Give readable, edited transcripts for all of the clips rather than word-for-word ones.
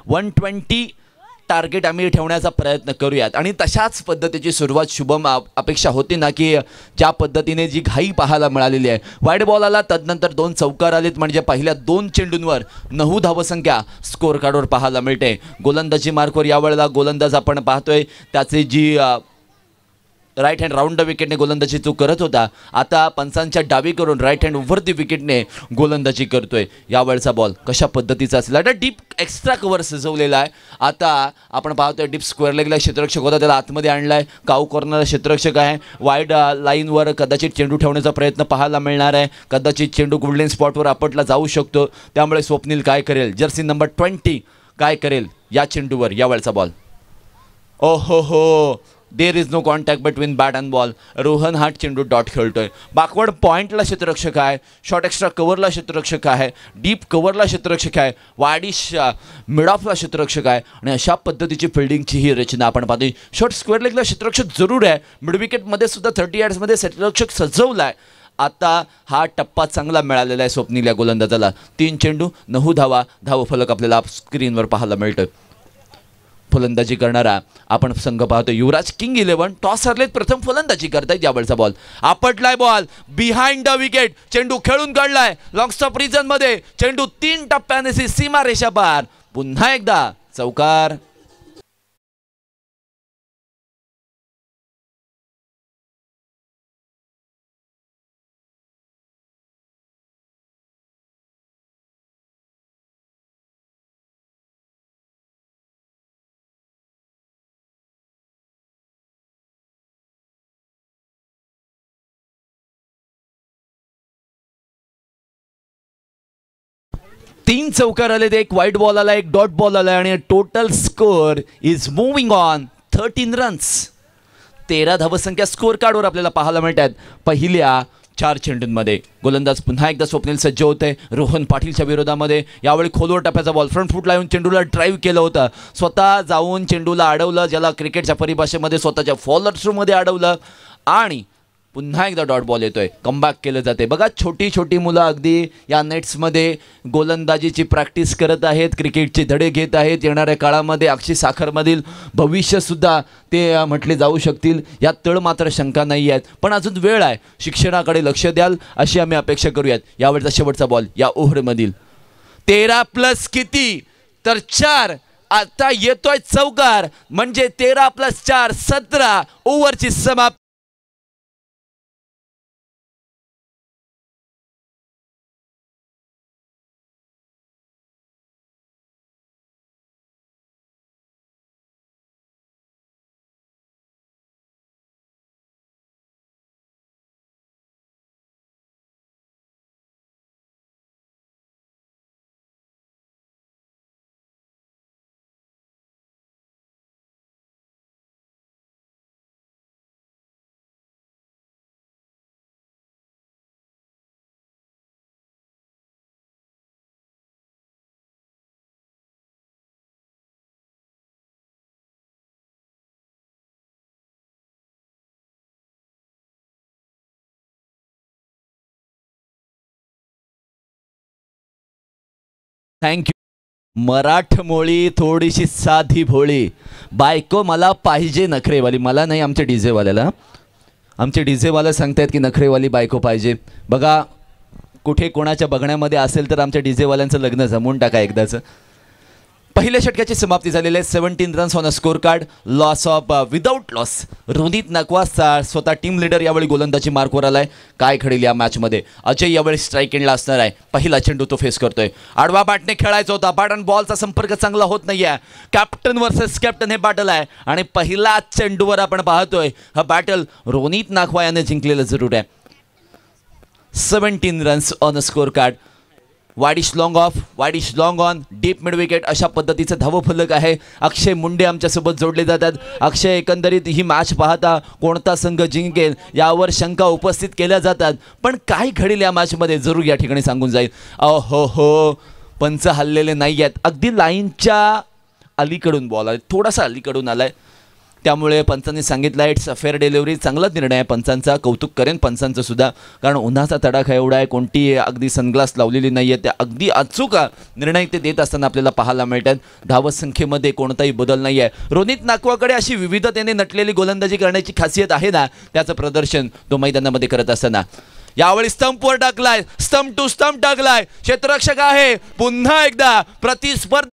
120 target आम्ही ठेवण्याचा प्रयत्न करूयात आणि तशाच पद्धतीची सुरुवात शुभम अपेक्षा होती ना की ज्या पद्धतीने जी घाई पाहायला मिळालेली आहे. वाईड बॉल आला, तदनंतर 2 चौकार आलेत म्हणजे पहिल्या 2 चेंडूंवर 9 धावसंख्या स्कोर कार्डवर पाहायला मिळते. गोलंदाजी मार्कवर यावेळेला गोलंदाज आपण पाहतोय त्याचे जी राईट हँड राऊंड द विकेटने गोलंदाजी तो करत होता, आता पंचांच्या डावीकडून राईट हँड ओव्हर द विकेटने गोलंदाजी करतोय. यावेळचा बॉल कशा पद्धतीचा असेल, आता डीप एक्स्ट्रा कव्हर सजवलेला आहे. आता आपण पाहतोय डीप स्क्वेअर लेगला क्षेत्ररक्षक होता, त्याला आतमध्ये आणलाय. काऊ कॉर्नर क्षेत्ररक्षक आहे. वाईड लाईनवर कदाचित चेंडू ठेवण्याचा प्रयत्न पाहायला मिळणार आहे. कदाचित चेंडू गोल्डन स्पॉटवर आपटला जाऊ शकतो. त्यामुळे स्वप्नील काय करेल, जर्सी नंबर 20 काय करेल या चेंडूवर. यावेळचा बॉल ओ हो there is no contact between bat and ball. Rohan हा चेंडू डॉट खेळतोय. बॅकवर्ड पॉईंटला क्षेत्ररक्षक आहे, शॉर्ट एक्स्ट्रा कव्हरला क्षेत्ररक्षक आहे, डीप कव्हरला क्षेत्ररक्षक आहे, वाडिश मिड ऑफला क्षेत्ररक्षक आहे आणि अशा पद्धतीची फिल्डिंगची ही रचना आपण पाहतोय. शॉर्ट स्क्वेअर लेगला क्षेत्ररक्षक जरूर आहे, मिड विकेटमध्ये सुद्धा 30 यार्ड्समध्ये क्षेत्ररक्षक सजवला आहे. आता हा टप्पा चांगला मिळालेला आहे स्वप्नील या गोलंदाजाला. 3 चेंडू 9 धावा, धावफलक आपल्याला स्क्रीनवर पाहायला मिळतोय. फलंदाजी करणारा आपण संघ पाहतो युवराज किंग 11 टॉस हरलेत, प्रथम फलंदाजी करतायत. यावेळचा बॉल आपटलाय, बॉल बिहाइंड द विकेट, चेंडू खेळून काढलाय लॉंग स्टॉप रिजन मध्ये. चेंडू 3 टप्प्याने सीमा रेषा पार, पुन्हा एकदा चौकार. तीन चौकार आले, एक वाईट बॉल आला, एक डॉट बॉल आला आणि total score is moving on 13 runs. 13 धावसंख्या स्कोर कार्डवर आपल्याला पाहायला मिळतात पहिल्या 4 चेंडूंमध्ये. गोलंदाज पुन्हा एकदा स्वप्नील सज्ज होते रोहन पाटीलच्या विरोधामध्ये. यावेळी खोलवर टप्प्याचा बॉल फ्रंट फूट लावून चेंडूला ड्राईव्ह केलं होतं, स्वतः जाऊन चेंडूला अडवलं, ज्याला क्रिकेटच्या परिभाषेमध्ये स्वतःच्या फॉलोअर थ्रूमध्ये अडवलं आणि पुन्हा एकदा डॉट बॉल येतोय. कमबॅक केलं जाते. बघा छोटी छोटी मुलं अगदी या नेट्समध्ये गोलंदाजीची प्रॅक्टिस करत आहेत, क्रिकेटचे धडे घेत आहेत. येणाऱ्या काळामध्ये अक्षी साखरमधील भविष्यसुद्धा ते म्हटले जाऊ शकतील, यात तळ मात्र शंका नाही आहेत. पण अजून वेळ आहे, शिक्षणाकडे लक्ष द्याल अशी आम्ही अपेक्षा करूयात. यावेळचा शेवटचा बॉल या ओव्हरमधील 13 प्लस किती तर 4. आता येतोय चौकार म्हणजे 13 प्लस 4 17 ओव्हरची समाप्ती. थँक्यू. मराठमोळी थोडीशी साधी भोळी, बायको मला पाहिजे नखरेवाली. मला नाही, आमच्या डीजेवाल्याला, आमचे डीजेवाले सांगतायत की नखरेवाली बायको पाहिजे. बघा कुठे कोणाच्या बघण्यामध्ये असेल तर आमच्या डीजेवाल्यांचं लग्न जमवून टाका एकदाचं. पहिल्या षटकाची समाप्ती झालेली आहे. 17 runs on a score card, loss of without loss. Ronit नकवास स्वतः टीम लीडर यावेळी गोलंदाजी मार्कवर आलाय. काय घडेल या मॅचमध्ये. अजय यावेळी स्ट्राईक एंडला असणार आहे. पहिला चेंडू तो फेस करतोय. आडवा बॅटने खेळायचा होता, बॅट आणि बॉलचा संपर्क चांगला होत नाहीये. कॅप्टन वर्सेस कॅप्टन हे बॅटल आहे आणि पहिला चेंडूवर आपण पाहतोय हा बॅटल रोनित नाखवा याने जिंकलेलं जरूर आहे. 17 runs on a score card. Wideish long off, wideish long on, deep mid wicket अशा पद्धतीचं धावफलक आहे. अक्षय मुंडे आमच्यासोबत जोडले जातात. अक्षय, एकंदरीत ही मॅच पाहता कोणता संघ जिंकेल यावर शंका उपस्थित केल्या जातात, पण काय घडेल या मॅचमध्ये जरूर या ठिकाणी सांगून जाईल. हो पंच हल्लेले नाही आहेत. अगदी लाईनच्या अलीकडून बॉल आहे, थोडासा अलीकडून आलाय. त्यामुळे पंचांनी सांगितलं इट्स अ फेअर डिलिव्हरी. चांगलाच निर्णय आहे पंचांचा, कौतुक करेन पंचांचं सुद्धा, कारण उन्हाचा तडाखा एवढा आहे, कोणती अगदी सनग्लास लावलेली नाही आहे, त्या अगदी अचूक निर्णय ते देत असताना आपल्याला पाहायला मिळतात. धावत संख्येमध्ये कोणताही बदल नाही आहे. रोनित नाकवाकडे अशी विविधतेने नटलेली गोलंदाजी करण्याची खासियत आहे ना, त्याचं प्रदर्शन तो मैदानामध्ये करत असताना यावेळी स्टंपवर टाकलाय, स्टंप टू स्टंप टाकलाय, क्षेत्ररक्षक आहे, पुन्हा एकदा प्रतिस्पर्धा.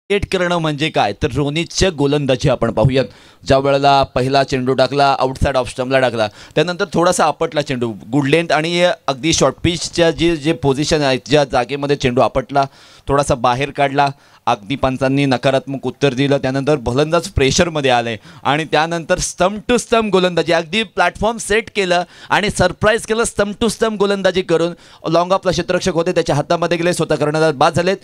एट करणं म्हणजे काय, तर रोनितच्या गोलंदाजी आपण पाहूयात. ज्या वेळेला पहिला चेंडू टाकला, आउटसाइड ऑफ स्टंपला टाकला, त्यानंतर थोडासा आपटला चेंडू, गुड लेंथ आणि अगदी शॉर्ट पिचच्या जे पोझिशन आहे, ज्या जागेमध्ये चेंडू आपटला, थोडासा बाहेर काढला, अगदी पंचांनी नकारात्मक उत्तर दिलं. त्यानंतर भलंदाज प्रेशरमध्ये आले आणि त्यानंतर स्टंप टू स्टंप गोलंदाजी, अगदी प्लॅटफॉर्म सेट केलं आणि सरप्राईज केलं स्टंप टू स्टंप गोलंदाजी करून. लॉंग ऑफला क्षेत्ररक्षक होते, त्याच्या हातामध्ये गेले, स्वतः कर्णधार बाद झालेत.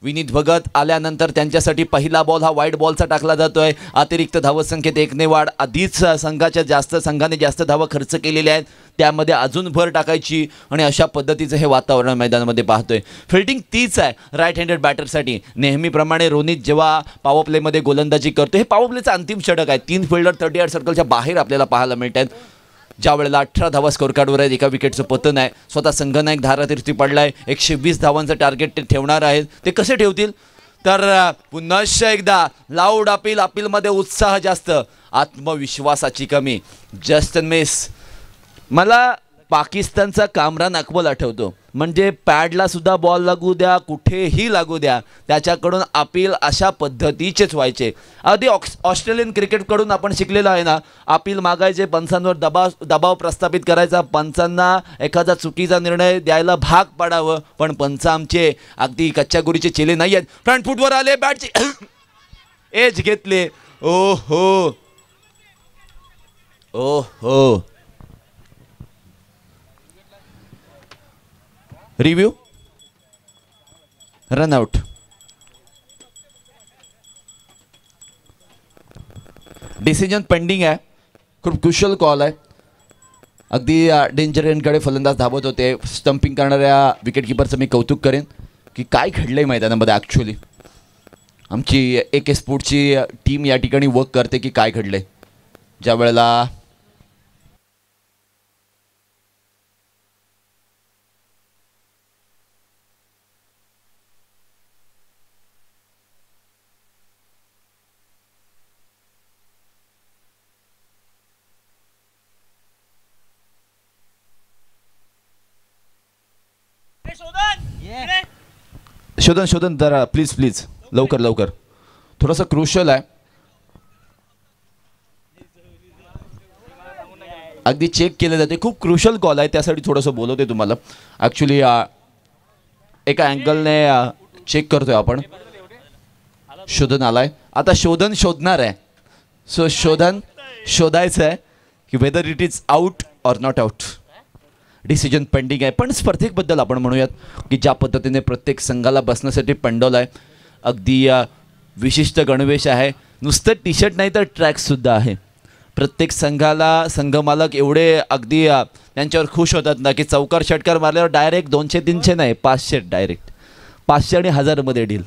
विनीत भगत आल्यानंतर त्यांच्यासाठी पहिला बॉल हा वाईट बॉलचा टाकला जातोय. अतिरिक्त धावत संख्येत 1 ने वाढ. आधीच संघाने जास्त धावा खर्च केलेल्या आहेत, त्यामध्ये अजून भर टाकायची आणि अशा पद्धतीचं हे वातावरण मैदानामध्ये पाहतोय. फिल्डिंग तीच आहे राईट हँडेड बॅटरसाठी. नेहमीप्रमाणे रोनित जेव्हा पॉवर प्लेमध्ये गोलंदाजी करतो, हे पॉवर प्लेचं अंतिम षटक आहे. 3 फिल्डर 38 सर्कलच्या बाहेर आपल्याला पाहायला मिळतात. ज्या वेळेला 18 धावा स्कोर कार्डवर आहेत, एका विकेटचं पतन आहे. स्वतः संघनायक धारातीर्थी पडलाय. 120 धावांचं टार्गेट ते ठेवणार आहेत. ते कसे ठेवतील, तर पुन्हा एकदा लाऊड अपीलमध्ये उत्साह जास्त, आत्मविश्वासाची कमी. Just miss. मला पाकिस्तानचा कामरान अकबल आठवतो, म्हणजे पॅडला सुद्धा बॉल लागू द्या, कुठेही लागू द्या, त्याच्याकडून अपील अशा पद्धतीचेच व्हायचे. अगदी ऑस्ट्रेलियन क्रिकेटकडून आपण शिकलेलं आहे ना, अपील मागायचे, पंचांवर दबाव प्रस्थापित करायचा, पंचांना एखादा चुकीचा निर्णय द्यायला भाग पाडावं. पण पंच आमचे अगदी कच्च्या गुरीचे चेले नाही आहेत. फ्रंट फुटवर आले, बॅटची एज घेतले. ओ हो रिव्ह्यू, रनआउट. डिसिजन पेंडिंग आहे. खूप क्रुशियल कॉल आहे. अगदी डेंजर एंडकडे फलंदाज धावत होते. स्टंपिंग करणाऱ्या विकेटकीपरचं मी कौतुक करेन की काय घडलंय मैदानामध्ये. ॲक्च्युली आमची AK स्पोर्ट्सची टीम या ठिकाणी वर्क करते की काय घडलंय. ज्या वेळेला शोधन जरा प्लीज लवकर, थोडंसं क्रुशियल आहे. अगदी चेक केलं जाते. खूप क्रुशियल कॉल आहे, त्यासाठी थोडंसं बोलवते तुम्हाला. ॲक्च्युली एका अँगलने चेक करतोय आपण. शोधन आलाय, आता शोधन शोधणार आहे. सो शोधायचं आहे की whether it is out or not out. Decision pending आहे. पण स्पर्धेबद्दल आपण म्हणूयात की ज्या पद्धतीने प्रत्येक संघाला बसण्यासाठी पेंडॉल आहे, अगदी विशिष्ट गणवेश आहे. नुसतं टी शर्ट नाही तर ट्रॅक्ससुद्धा आहे. प्रत्येक संघाला संघमालक एवढे अगदी त्यांच्यावर खुश होतात ना की चौकार षटकार मारल्यावर डायरेक्ट 200-300 नाही, 500 डायरेक्ट. 500 आणि 1000मध्ये डील.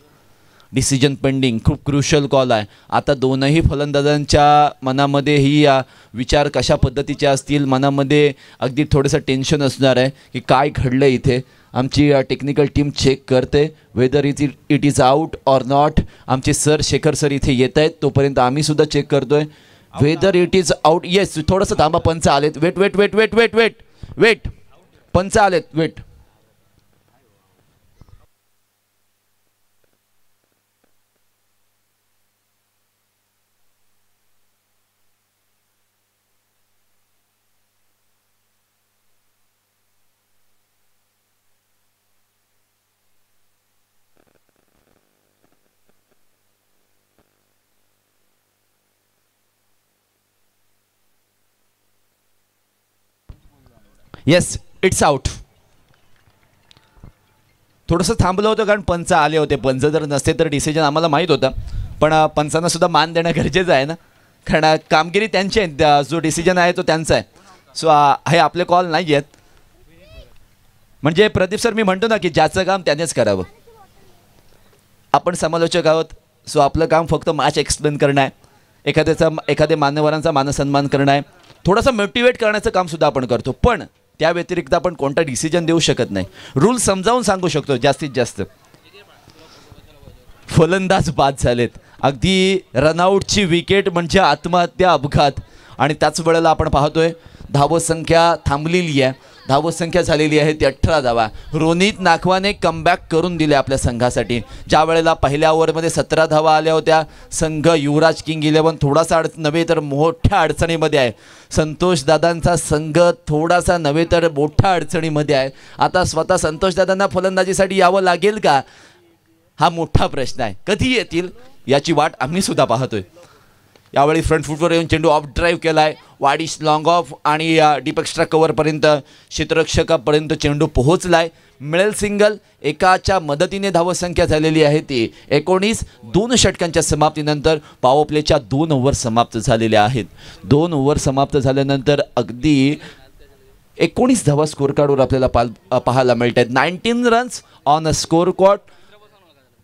डिसिजन पेंडिंग, खूप क्रुशियल कॉल आहे. आता दोनही फलंदाजांच्या मनामध्ये ही विचार कशा पद्धतीचे असतील, मनामध्ये अगदी थोडंसं टेन्शन असणार आहे की काय घडलं इथे. आमची टेक्निकल टीम चेक करते whether it is out or not. आमचे सर शेखर सर इथे येत आहेत, तोपर्यंत आम्ही सुद्धा चेक करतोय whether it is out. Yes, थोडंसं थांबा, पंच आलेत. वेट. पंच आलेत, वेट. Yes, it's out. थोडंसं थांबलं होतं कारण पंच आले होते. पंच जर नसते तर डिसिजन आम्हाला माहीत होतं, पण पंचांना सुद्धा मान देणं गरजेचं आहे ना, कारण कामगिरी त्यांची आहे, जो डिसिजन आहे तो त्यांचा आहे. सो हे आपले कॉल नाही आहेत. म्हणजे प्रदीप सर, मी म्हणतो ना की ज्याचं काम त्यानेच करावं. आपण समालोचक आहोत, सो आपलं काम फक्त मॅच एक्सप्लेन करणं आहे, एखाद्या मान्यवरांचा मानसन्मान करणं आहे, थोडंसं मोटिवेट करण्याचं काम सुद्धा आपण करतो. पण त्या व्यतिरिक्त आपण कोणता डिसिजन देऊ शकत नाही. रूल समजावून सांगू शकतो जास्तीत जास्त. फलंदाज बाद झालेत. अगदी रनआउटची विकेट म्हणजे आत्महत्या, अपघात. आणि त्याच वेळेला आपण पाहतोय धावत संख्या थांबलेली आहे. धावत संख्या झालेली आहे ती 18 धावा. रोनित नाखवाने कमबॅक करून दिले आपल्या संघासाठी. ज्या वेळेला पहिल्या ओव्हरमध्ये 17 धावा आल्या होत्या, संघ युवराज किंग 11 थोडासा नव्हे तर मोठ्या अडचणीमध्ये आहे. संतोष दादांचा संघ थोडासा नव्हे तर मोठ्या अडचणीमध्ये आहे. आता स्वतः संतोष दादांना फलंदाजीसाठी यावं लागेल का, हा मोठा प्रश्न आहे. कधी येतील याची वाट आम्ही सुद्धा पाहतोय. यावेळी फ्रंट फुटवर येऊन चेंडू ऑफ ड्राईव्ह केलाय. वाडिश लॉंग ऑफ आणि डीप एक्स्ट्रा कव्हरपर्यंत क्षेत्ररक्षकापर्यंत चेंडू पोहोचलाय. मिळेल सिंगल. एकाच्या मदतीने धावसंख्या झालेली आहे ती 19. 2 षटकांच्या समाप्तीनंतर पॉवर प्लेच्या 2 ओव्हर समाप्त झालेल्या आहेत. 2 ओव्हर समाप्त झाल्यानंतर अगदी 19 धावा स्कोर कार्डवर आपल्याला पाहायला मिळत आहेत. 19 runs on a score card.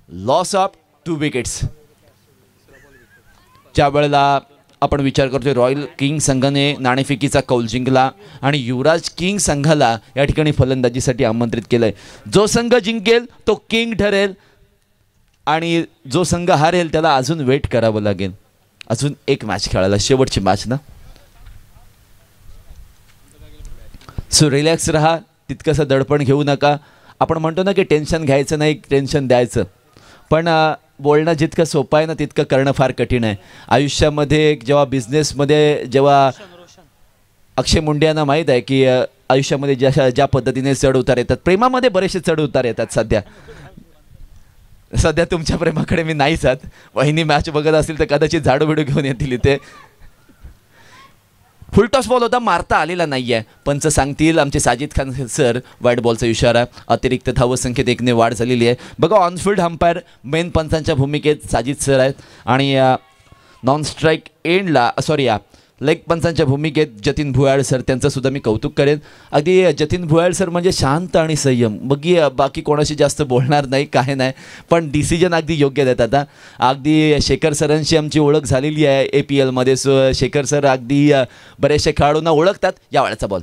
Loss of 2 wickets. ज्या वेळेला आपण विचार करतोय रॉयल किंग संघाने नाणेफेकीचा कौल जिंकला आणि युवराज किंग संघाला या ठिकाणी फलंदाजीसाठी आमंत्रित केलंय. जो संघ जिंकेल तो किंग ठरेल आणि जो संघ हारेल त्याला अजून वेट करावं लागेल. अजून एक मॅच खेळायला, शेवटची मॅच ना. सो रिलॅक्स राहा, तितकंसं दडपण घेऊ नका. आपण म्हणतो ना की टेन्शन घ्यायचं नाही, टेन्शन द्यायचं. पण बोलणं जितकं सोपं आहे ना तितकं करणं फार कठीण आहे. आयुष्यामध्ये जेव्हा बिझनेसमध्ये जेव्हा अक्षय मुंडे यांना माहीत आहे की आयुष्यामध्ये ज्या पद्धतीने चढ उतार येतात, प्रेमामध्ये बरेचसे चढ उतार येतात. सध्या तुमच्या प्रेमाकडे मी नाही जात. वहिनी मॅच बघत असतील तर कदाचित झाडू बिडू घेऊन येतील इथे. फुलटॉस बॉल होता, मारता आलेला नाही आहे. पंच सांगतील आमचे साजिद खान सर, वाईट बॉलचा इशारा. अतिरिक्त धावसंख्येत 1ने वाढ झालेली आहे. बघा ऑनफिल्ड अंपायर मेन पंचांच्या भूमिकेत साजिद सर आहेत आणि नॉन स्ट्राईक एंडला लेग पंचांच्या भूमिकेत जतीन भुयाळ सर, त्यांचं सुद्धा मी कौतुक करेन. अगदी जतीन भुयाळ सर म्हणजे शांत आणि संयम. बाकी कोणाशी जास्त बोलणार नाही, काय नाही, पण डिसिजन अगदी योग्य देतात. अगदी शेखर सरांशी आमची ओळख झालेली आहे APLमध्ये. सो शेखर सर अगदी बरेचशा खेळाडूंना ओळखतात. या वेळेचा बॉल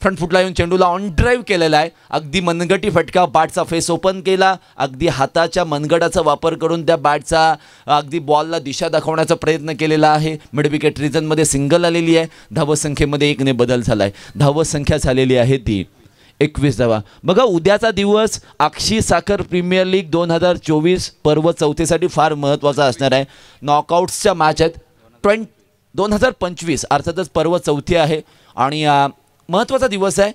फ्रंट फुटला येऊन चेंडूला ऑन ड्राईव्ह केलेला आहे. अगदी मनगटी फटका. बॅटचा फेस ओपन केला. अगदी हाताच्या मनगटाचा वापर करून त्या बॅटचा अगदी बॉलला दिशा दाखवण्याचा प्रयत्न केलेला आहे. मिड विकेट रिजनमध्ये सिंगल आलेली आहे. धावसंख्येमध्ये 1ने बदल झाला आहे. धावसंख्या झालेली आहे ती 21 धावा. बघा उद्याचा दिवस अक्षी साखर प्रीमियर लीग 2024 पर्व 4थीसाठी फार महत्त्वाचा असणार आहे. नॉकआउट्सच्या मॅच आहेत 2025. अर्थातच पर्व 4थी आहे आणि महत्त्वाचा दिवस आहे.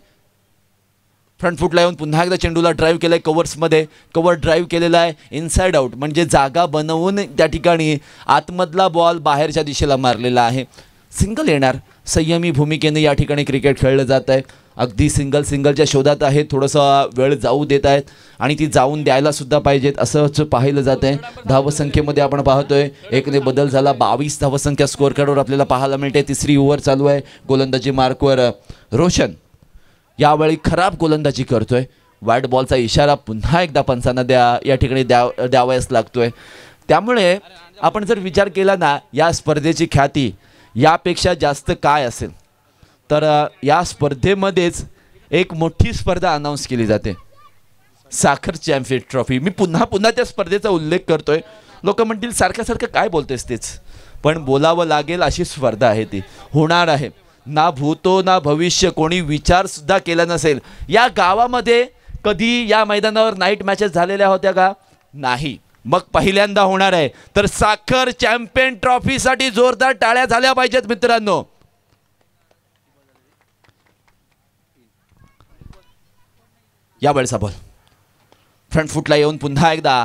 फ्रंट फुटला येऊन पुन्हा एकदा चेंडूला ड्राईव्ह केलं आहे. कव्हर्समध्ये कव्हर ड्राईव्ह केलेला आहे. इनसाइड आउट म्हणजे जागा बनवून त्या ठिकाणी आतमधला बॉल बाहेरच्या दिशेला मारलेला आहे. सिंगल येणार. संयमी भूमिकेने या ठिकाणी क्रिकेट खेळलं जात आहे. अगदी सिंगलच्या शोधात आहे. थोडंसं वेळ जाऊ देत आहेत आणि ती जाऊन द्यायला सुद्धा पाहिजेत असंच पाहिलं जात आहे. धावसंख्येमध्ये आपण पाहतोय 1ने बदल झाला. 22 धावसंख्या स्कोअर कार्डवर आपल्याला पाहायला मिळते. 3री ओव्हर चालू आहे. गोलंदाजी मार्कवर रोशन यावेळी खराब गोलंदाजी करतोय. वाईट बॉलचा इशारा पुन्हा एकदा पंचांना या ठिकाणी द्यावयास लागतोय. त्यामुळे आपण जर विचार केला ना या स्पर्धेची ख्याती यापेक्षा जास्त काय असेल तर या स्पर्धेमध्येच एक मोठी स्पर्धा अनाऊन्स केली जाते, साखर चॅम्पियन ट्रॉफी. मी पुन्हा त्या स्पर्धेचा उल्लेख करतोय. लोक म्हणतील सारखं काय बोलतेस तेच, पण बोलावं लागेल अशी स्पर्धा आहे ती. होणार आहे ना भूतो ना भविष्य कोणी विचार सुद्धा केला नसेल. या गावामध्ये कधी या मैदानावर नाईट मॅचेस झालेल्या होत्या का? नाही. मग पहिल्यांदा होणार आहे. तर साखर चॅम्पियन ट्रॉफीसाठी जोरदार टाळ्या झाल्या पाहिजेत मित्रांनो. या वेळेचा बॉल फ्रंट फुटला येऊन पुन्हा एकदा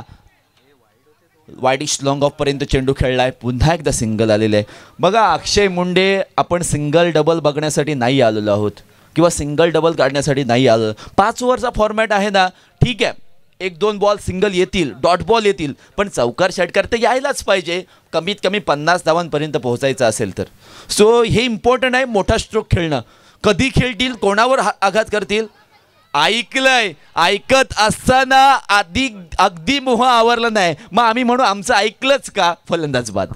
वाईडिश लॉंग ऑफ पर्यंत चेंडू खेळलाय. पुन्हा एकदा सिंगल आलेलं आहे. बघा अक्षय मुंडे, आपण सिंगल डबल बघण्यासाठी नाही आलेलो आहोत किंवा सिंगल डबल काढण्यासाठी नाही आलो. 5 ओव्हरचा फॉर्मॅट आहे ना, ठीक आहे. 1-2 बॉल सिंगल येतील, डॉट बॉल येतील, पण चौकार षटकार तर यायलाच पाहिजे. कमीत कमी 50 धावांपर्यंत पोहोचायचं असेल तर. सो हे इम्पॉर्टंट आहे. मोठा स्ट्रोक खेळणं. कधी खेळतील, कोणावर आघात करतील, ऐकलंय. ऐकत असताना अगदी मोह आवरलं नाही, मग आम्ही म्हणू आमचं ऐकलंच का? फलंदाज बाद.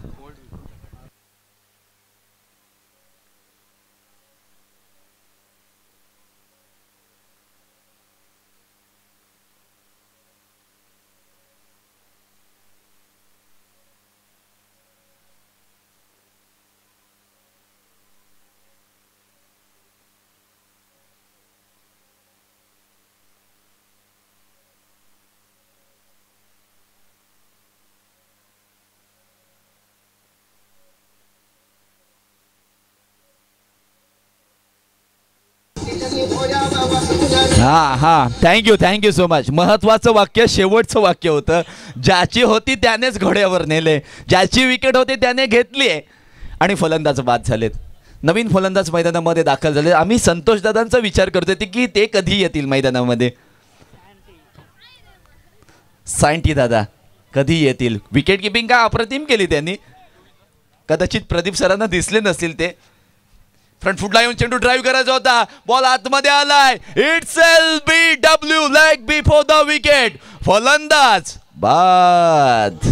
Thank you so much. महत्वाचं वाक्य शेवटचं वाक्य होतं. ज्याची होती त्यानेच घोड्यावर नेले, ज्याची विकेट होती त्याने घेतली आहे आणि फलंदाज बाद झालेत. नवीन फलंदाज मैदानामध्ये दाखल झाले. आम्ही संतोष दादांचा विचार करतोय की ते कधी येतील मैदानामध्ये. सायंटी दादा कधी येतील. विकेट किपिंग काय अप्रतिम केली त्यांनी. कदाचित प्रदीप सरांना दिसले नसतील ते. फ्रंट फुटला येऊन चेंडू ड्राईव्ह करायचा होता. बॉल आतमध्ये आलाय. It's LBW leg before the wicket. फलंदाज बाद.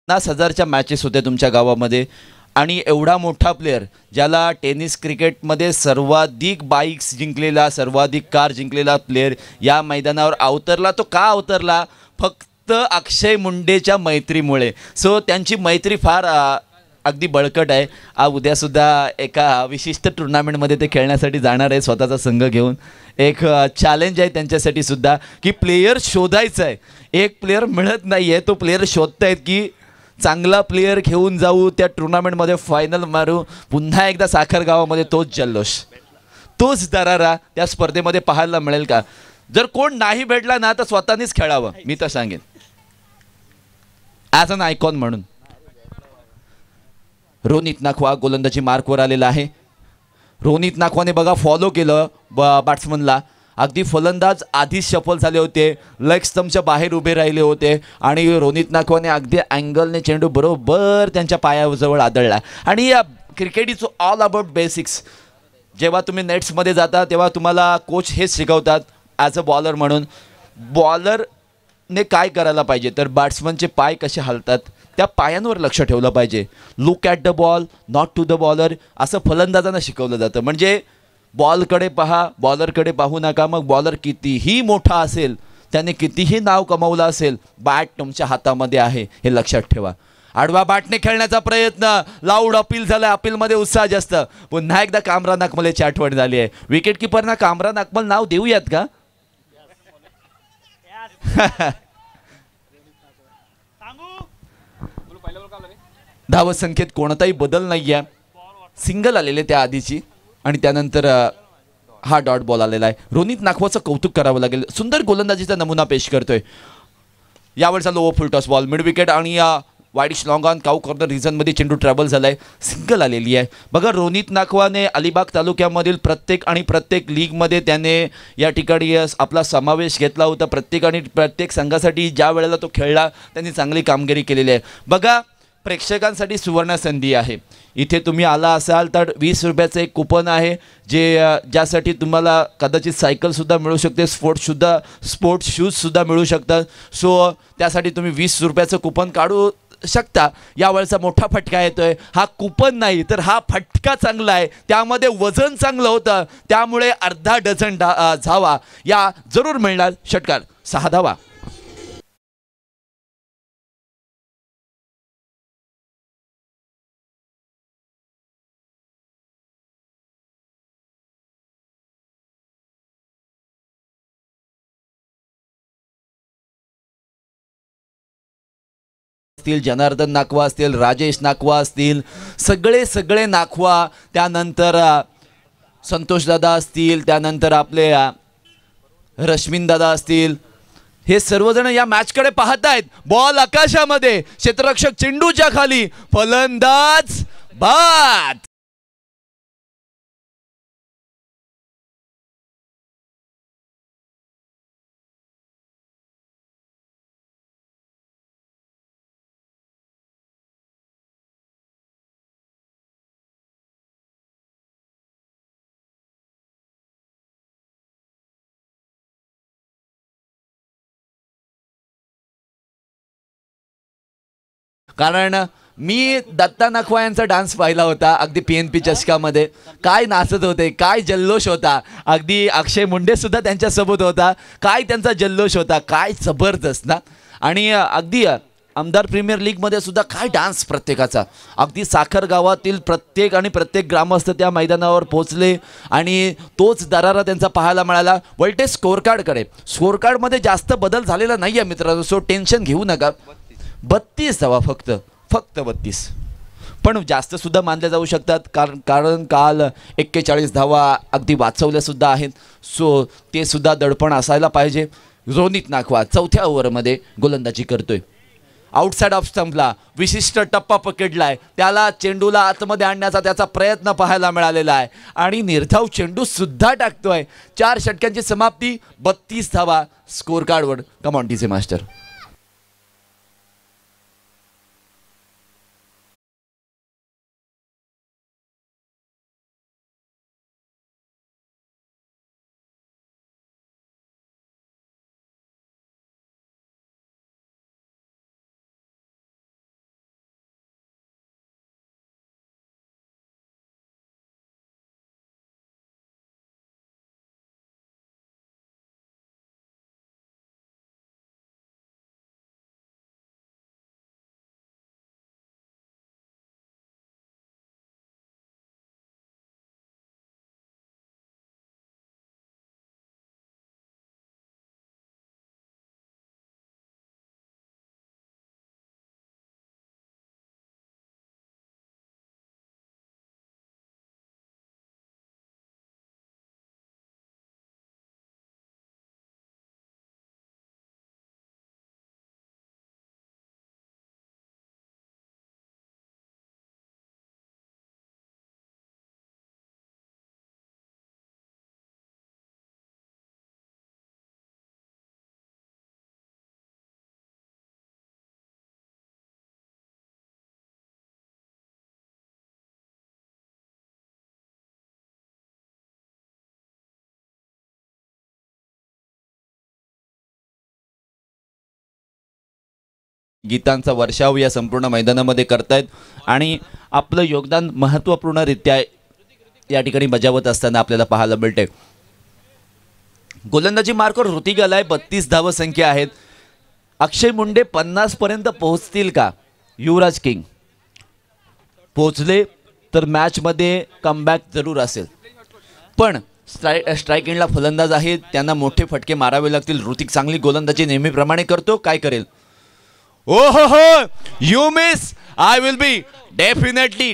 हजारच्या मॅचेस होते तुमच्या गावामध्ये आणि एवढा मोठा प्लेअर ज्याला टेनिस क्रिकेटमध्ये सर्वाधिक बाईक्स जिंकलेला, सर्वाधिक कार जिंकलेला प्लेअर या मैदानावर अवतरला. तो का अवतरला? फक्त अक्षय मुंडेच्या मैत्रीमुळे. सो त्यांची मैत्री फार अगदी बळकट आहे. उद्यासुद्धा एका विशिष्ट टुर्नामेंटमध्ये ते खेळण्यासाठी जाणार आहे स्वतःचा संघ घेऊन. एक चॅलेंज आहे त्यांच्यासाठी सुद्धा की प्लेयर शोधायचं आहे. एक प्लेयर मिळत नाही आहे, तो प्लेयर शोधतायत की चांगला प्लेयर घेऊन जाऊ, त्या टुर्नामेंटमध्ये फायनल मारू. पुन्हा एकदा साखर गावामध्ये तोच जल्लोष, तोच दरारा त्या स्पर्धेमध्ये पाहायला मिळेल का? जर कोण नाही भेटला ना तर स्वतःनीच खेळावं, मी तर सांगेन ॲज अन आयकॉन म्हणून. रोनित नाखवा गोलंदाजी मार्कवर आलेला आहे. रोनित नाखवाने बघा फॉलो केलं बॅट्समनला. अगदी फलंदाज आधीच शफल झाले होते, लेग स्टंपच्या बाहेर उभे राहिले होते आणि रोनित नाखवाने अगदी अँगलने चेंडू बरोबर त्यांच्या पायाजवळ आदळला. आणि या cricket is all about basics. जेव्हा तुम्ही नेट्समध्ये जाता तेव्हा तुम्हाला कोच हेच शिकवतात ॲज अ बॉलर म्हणून. बॉलरने काय करायला पाहिजे तर बॅट्समनचे पाय कसे हलतात त्या पायांवर लक्ष ठेवलं पाहिजे. Look at the ball not to the bowler असं फलंदाजांना शिकवलं जातं. म्हणजे बॉलकडे पहा, बॉलरकडे पाहू नका. मग बॉलर कितीही मोठा असेल, त्याने कितीही नाव कमावलं असेल, बॅट तुमच्या हातामध्ये आहे हे लक्षात ठेवा. आडवा बॅटने खेळण्याचा प्रयत्न, लाऊड अपील झालं, अपीलमध्ये उत्साह जास्त. पुन्हा एकदा कामरा नाकमलेची आठवण झाली आहे. विकेट किपरना कामरा नाकमल नाव देऊयात का? धावत संख्येत कोणताही बदल नाही आहे. सिंगल आलेले त्या आधीची आणि त्यानंतर हा डॉट बॉल आलेला आहे. रोनित नाखवाचं कौतुक करावं लागेल. सुंदर गोलंदाजीचा नमुना पेश करतोय. यावेळचा low full toss ball mid wicket आणि wideish long on cow corner रिझनमध्ये चेंडू ट्रॅव्हल झालाय, सिंगल आलेली आहे. बघा रोनित नाखवाने अलिबाग तालुक्यामधील प्रत्येक लीगमध्ये त्याने या ठिकाणी आपला समावेश घेतला होता. प्रत्येक संघासाठी ज्या वेळेला तो खेळला त्यांनी चांगली कामगिरी केलेली आहे. बघा प्रेक्षकांसाठी सुवर्ण संधी आहे. इथे तुम्ही आला असाल तर 20 रुपयाचं एक कुपन आहे ज्यासाठी तुम्हाला कदाचित सायकलसुद्धा मिळू शकते, स्पोर्ट्स शूजसुद्धा मिळू शकतात. सो त्यासाठी तुम्ही 20 रुपयाचं कुपन काढू शकता. यावेळेचा मोठा फटका येतोय. हा कुपन नाही तर हा फटका चांगला आहे, त्यामध्ये वजन चांगलं होतं, त्यामुळे अर्धा डझन धावा या जरूर मिळणार. षटकार 6 धावा. असतील, जनार्दन नाखवा असतील, राजेश नाखवा असतील, सगळे नाखवा, त्यानंतर संतोष दादा असतील, त्यानंतर आपले रश्मिन दादा असतील, हे सर्वजण या मॅचकडे पाहत आहेत. बॉल आकाशामध्ये, क्षेत्ररक्षक चेंडूच्या खाली, फलंदाज बाद. कारण मी दत्ता नखवा यांचा डान्स पाहिला होता अगदी PNP चषकामध्ये. काय नाचत होते, काय जल्लोष होता. अगदी अक्षय मुंडे सुद्धा त्यांच्यासोबत होता. काय त्यांचा जल्लोष होता, काय जबरदस्त ना. आणि अगदी आमदार प्रीमियर लीगमध्ये सुद्धा काय डान्स प्रत्येकाचा. अगदी साखर गावातील प्रत्येक ग्रामस्थ त्या मैदानावर पोहोचले आणि तोच दरारा त्यांचा पाहायला मिळाला. वळते स्कोरकार्डमध्ये जास्त बदल झालेला नाही आहे मित्रांनो, सो टेन्शन घेऊ नका. 32 धावा फक्त 32, पण जास्त सुद्धा मानल्या जाऊ शकतात कारण काल 41 धावा अगदी वाचवल्या सुद्धा आहेत. सो ते सुद्धा दडपण असायला पाहिजे. रोनित नाखवा 4थ्या ओव्हरमध्ये गोलंदाजी करतोय. आउटसाइड ऑफ स्टंपला विशिष्ट टप्पा पकडलाय, त्याला चेंडूला आतमध्ये आणण्याचा त्याचा प्रयत्न पाहायला मिळालेला आहे आणि निर्धाव चेंडू सुद्धा टाकतोय. 4 षटकांची समाप्ती, 32 धावा स्कोर कार्डवर. Come on DJ master. गीतांचा वर्षाव या संपूर्ण मैदानामध्ये करतायत आणि आपलं योगदान महत्त्वपूर्णरित्या या ठिकाणी बजावत असताना आपल्याला पाहायला मिळते. गोलंदाजी मार्कवर ऋतिक आलाय, 32 धाव संख्या आहेत. अक्षय मुंडे 50 पर्यंत पोहोचतील का? युवराज किंग पोहोचले तर मॅचमध्ये कमबॅक जरूर असेल, पण स्ट्राईक एंडला फलंदाज आहेत, त्यांना मोठे फटके मारावे लागतील. ऋतिक चांगली गोलंदाजी नेहमीप्रमाणे करतो, काय करेल? Oh ho, you miss. I will be definitely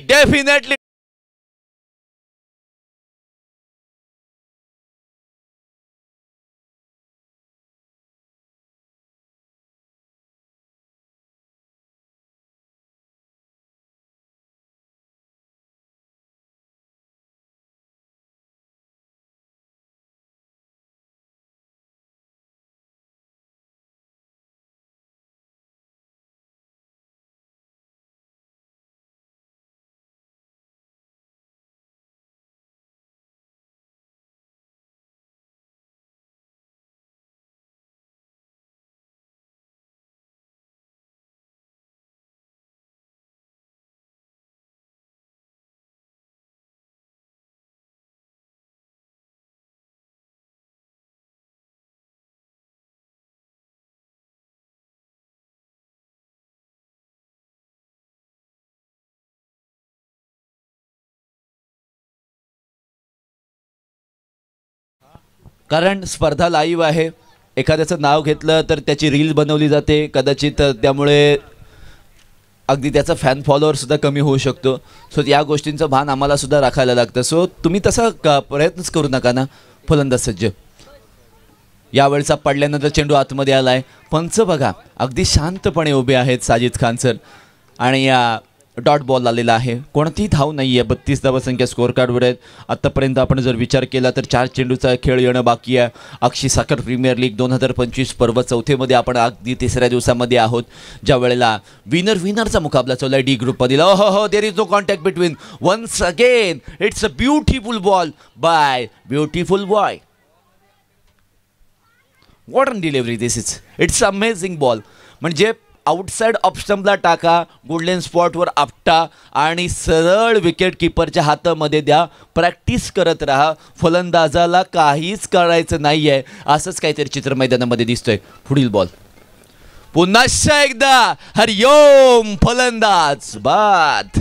कारण स्पर्धा लाईव्ह आहे. एखाद्याचं नाव घेतलं तर त्याची रील बनवली जाते कदाचित, त्यामुळे अगदी त्याचा फॅन फॉलोअर सुद्धा कमी होऊ शकतो. सो या गोष्टींचं भान आम्हाला सुद्धा राखायला लागतं. सो तुम्ही तसा प्रयत्नच करू नका ना. फलंदाज सज्ज, यावेळचा पडल्यानंतर चेंडू आतमध्ये आलाय. पंच बघा अगदी शांतपणे उभे आहेत साजिद खान सर, आणि या डॉट बॉल आलेला आहे. कोणतीही धाव नाही आहे. 32 धावसंख्या स्कोअर कार्डवर आहेत. आत्तापर्यंत आपण जर विचार केला तर 4 चेंडूचा खेळ येणं बाकी आहे. अक्षी साखर प्रीमियर लीग 2025 पर्व चौथेमध्ये आपण अगदी तिसऱ्या दिवसामध्ये आहोत, ज्या वेळेला विनरचा मुकाबला चालू आहे डी ग्रुपमधील. हो there is no contact between. Once again it's a beautiful ball by beautiful boy. What an delivery this is. It's amazing ball. म्हणजे आउटसाइड ऑफ स्टंपला टाका, गोल्डन स्पॉटवर आपटा आणि सरळ विकेट किपरच्या हातामध्ये द्या. प्रॅक्टिस करत राहा. फलंदाजाला काहीच करायचं नाही आहे. असंच काहीतरी चित्र मैदानामध्ये दिसतंय. पुढील बॉल पुन्हा एकदा हरिओम फलंदाज बाद.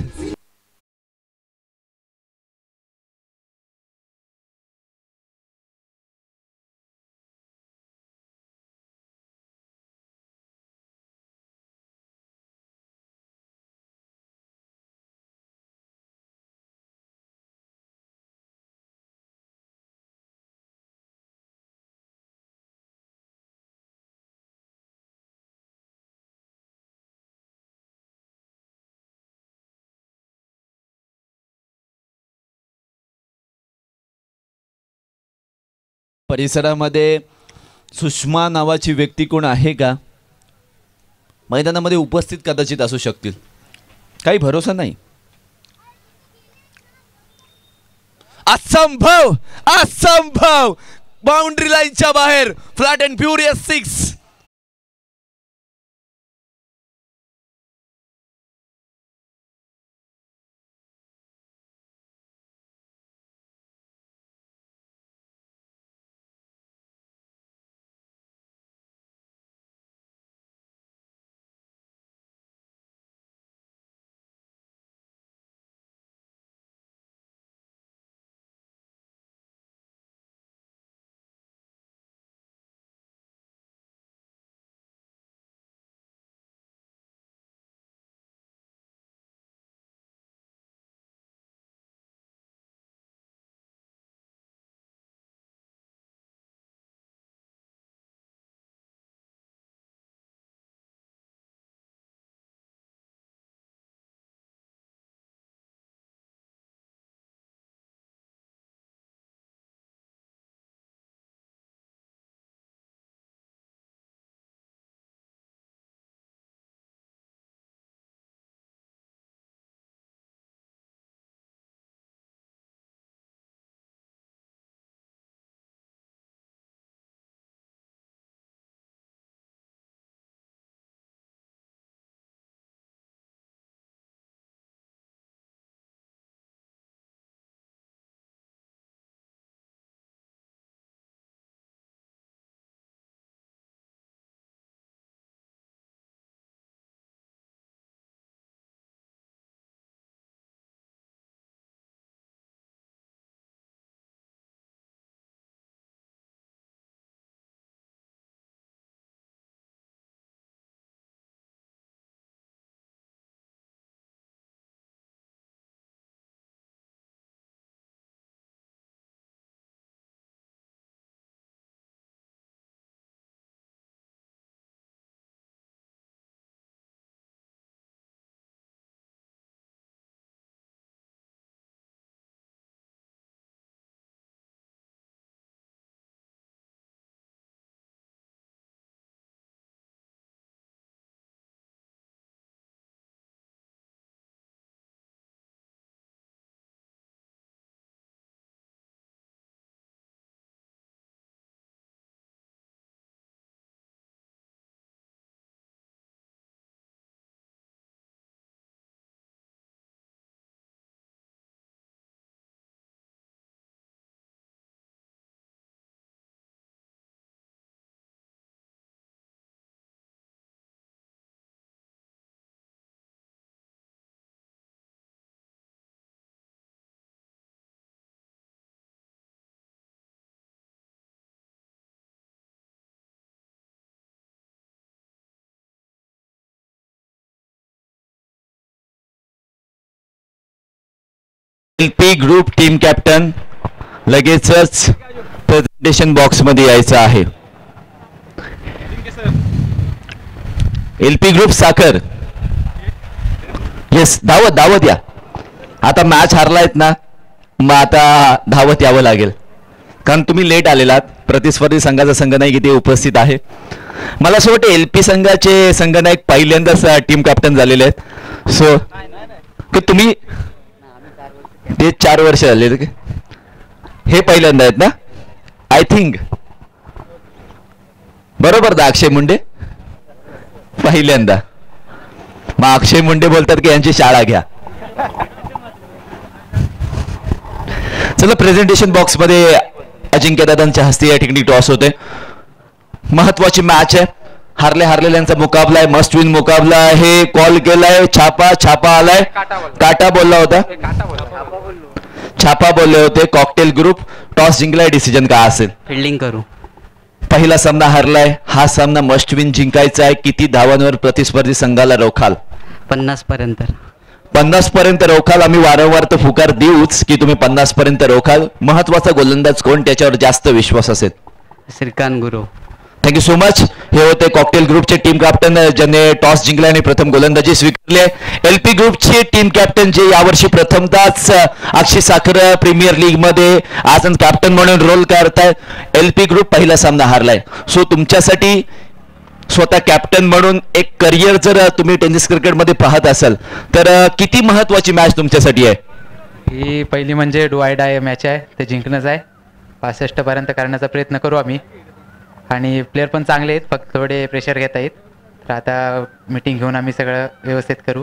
परिसरामध्ये सुषमा नावाची व्यक्ती कोण आहे का? मैदानामध्ये उपस्थित कदाचित असू शकतील, काही भरोसा नाही. असंभव असंभव, बाउंड्री लाईनच्या बाहेर flat and furious 6. LP group team captain लगेचच प्रेझेंटेशन बॉक्स मध्ये यायचं आहे. LP ग्रुप साखर, येस धावत या. आता मॅच हारलायत ना, मग आता धावत यावं लागेल, कारण तुम्ही लेट आलेलात. प्रतिस्पर्धी संघाचा संघनायक इथे उपस्थित आहे. मला असं वाटतं LP संघाचे संघनायक पहिल्यांदाच टीम कॅप्टन झालेले आहेत. सो तुम्ही ते 4 वर्ष झाले, हे पहिल्यांदा आहेत ना आय थिंक, बरोबर ना अक्षय मुंडे पहिल्यांदा. मग अक्षय मुंडे बोलतात की यांची शाळा घ्या. चला प्रेझेंटेशन बॉक्स मध्ये अजिंक्यदादांच्या हस्ते या ठिकाणी टॉस होते. महत्वाची मॅच आहे. हारलेल्यांचा मुकाबला आहे, मस्ट विन मुकाबला आहे. कॉल केलाय छापा आलाय, काटा बोलला होता, छापा बोलले होते. कॉकटेल ग्रुप टॉस जिंकलाय, डिसिजन काय असेल? फिल्डिंग करू. पहिला सामना हारलाय, हा सामना मस्ट विन जिंकायचा आहे. किती धावांवर प्रतिस्पर्धी संघाला रोखाल? 50 पर्यंत. 50 पर्यंत रोखाल. आम्ही वारंवार तो पुकार देऊच की तुम्ही 50 पर्यंत रोखाल. महत्वाचा गोलंदाज कोण, त्याच्यावर जास्त विश्वास असेल? श्रीकांत गुरु. Thank you so much. हे होते कॉकटेल ग्रुपचे टीम कॅप्टन ज्यांनी टॉस जिंकला आणि प्रथम गोलंदाजी स्वीकारली. LP ग्रुपचे टीम कॅप्टन जे यावर्षी प्रथमताच अक्षय साखर प्रीमियर लीग मध्ये आज कॅप्टन म्हणून रोल करतायत. LP ग्रुप पहिला सामना हारलाय. सो तुमच्यासाठी स्वतः कॅप्टन म्हणून एक करिअर जर तुम्ही टेनिस क्रिकेटमध्ये पाहत असाल तर किती महत्वाची मॅच तुमच्यासाठी आहे? ही पहिली म्हणजे डू ऑर डाय मॅच आहे, ते जिंकणंच आहे. 65 पर्यंत करण्याचा प्रयत्न करू आम्ही. आणि प्लेयर पण चांगले आहेत, फक्त थोडे प्रेशर घेता येत. तर आता मीटिंग घेऊन आम्ही सगळं व्यवस्थित करू.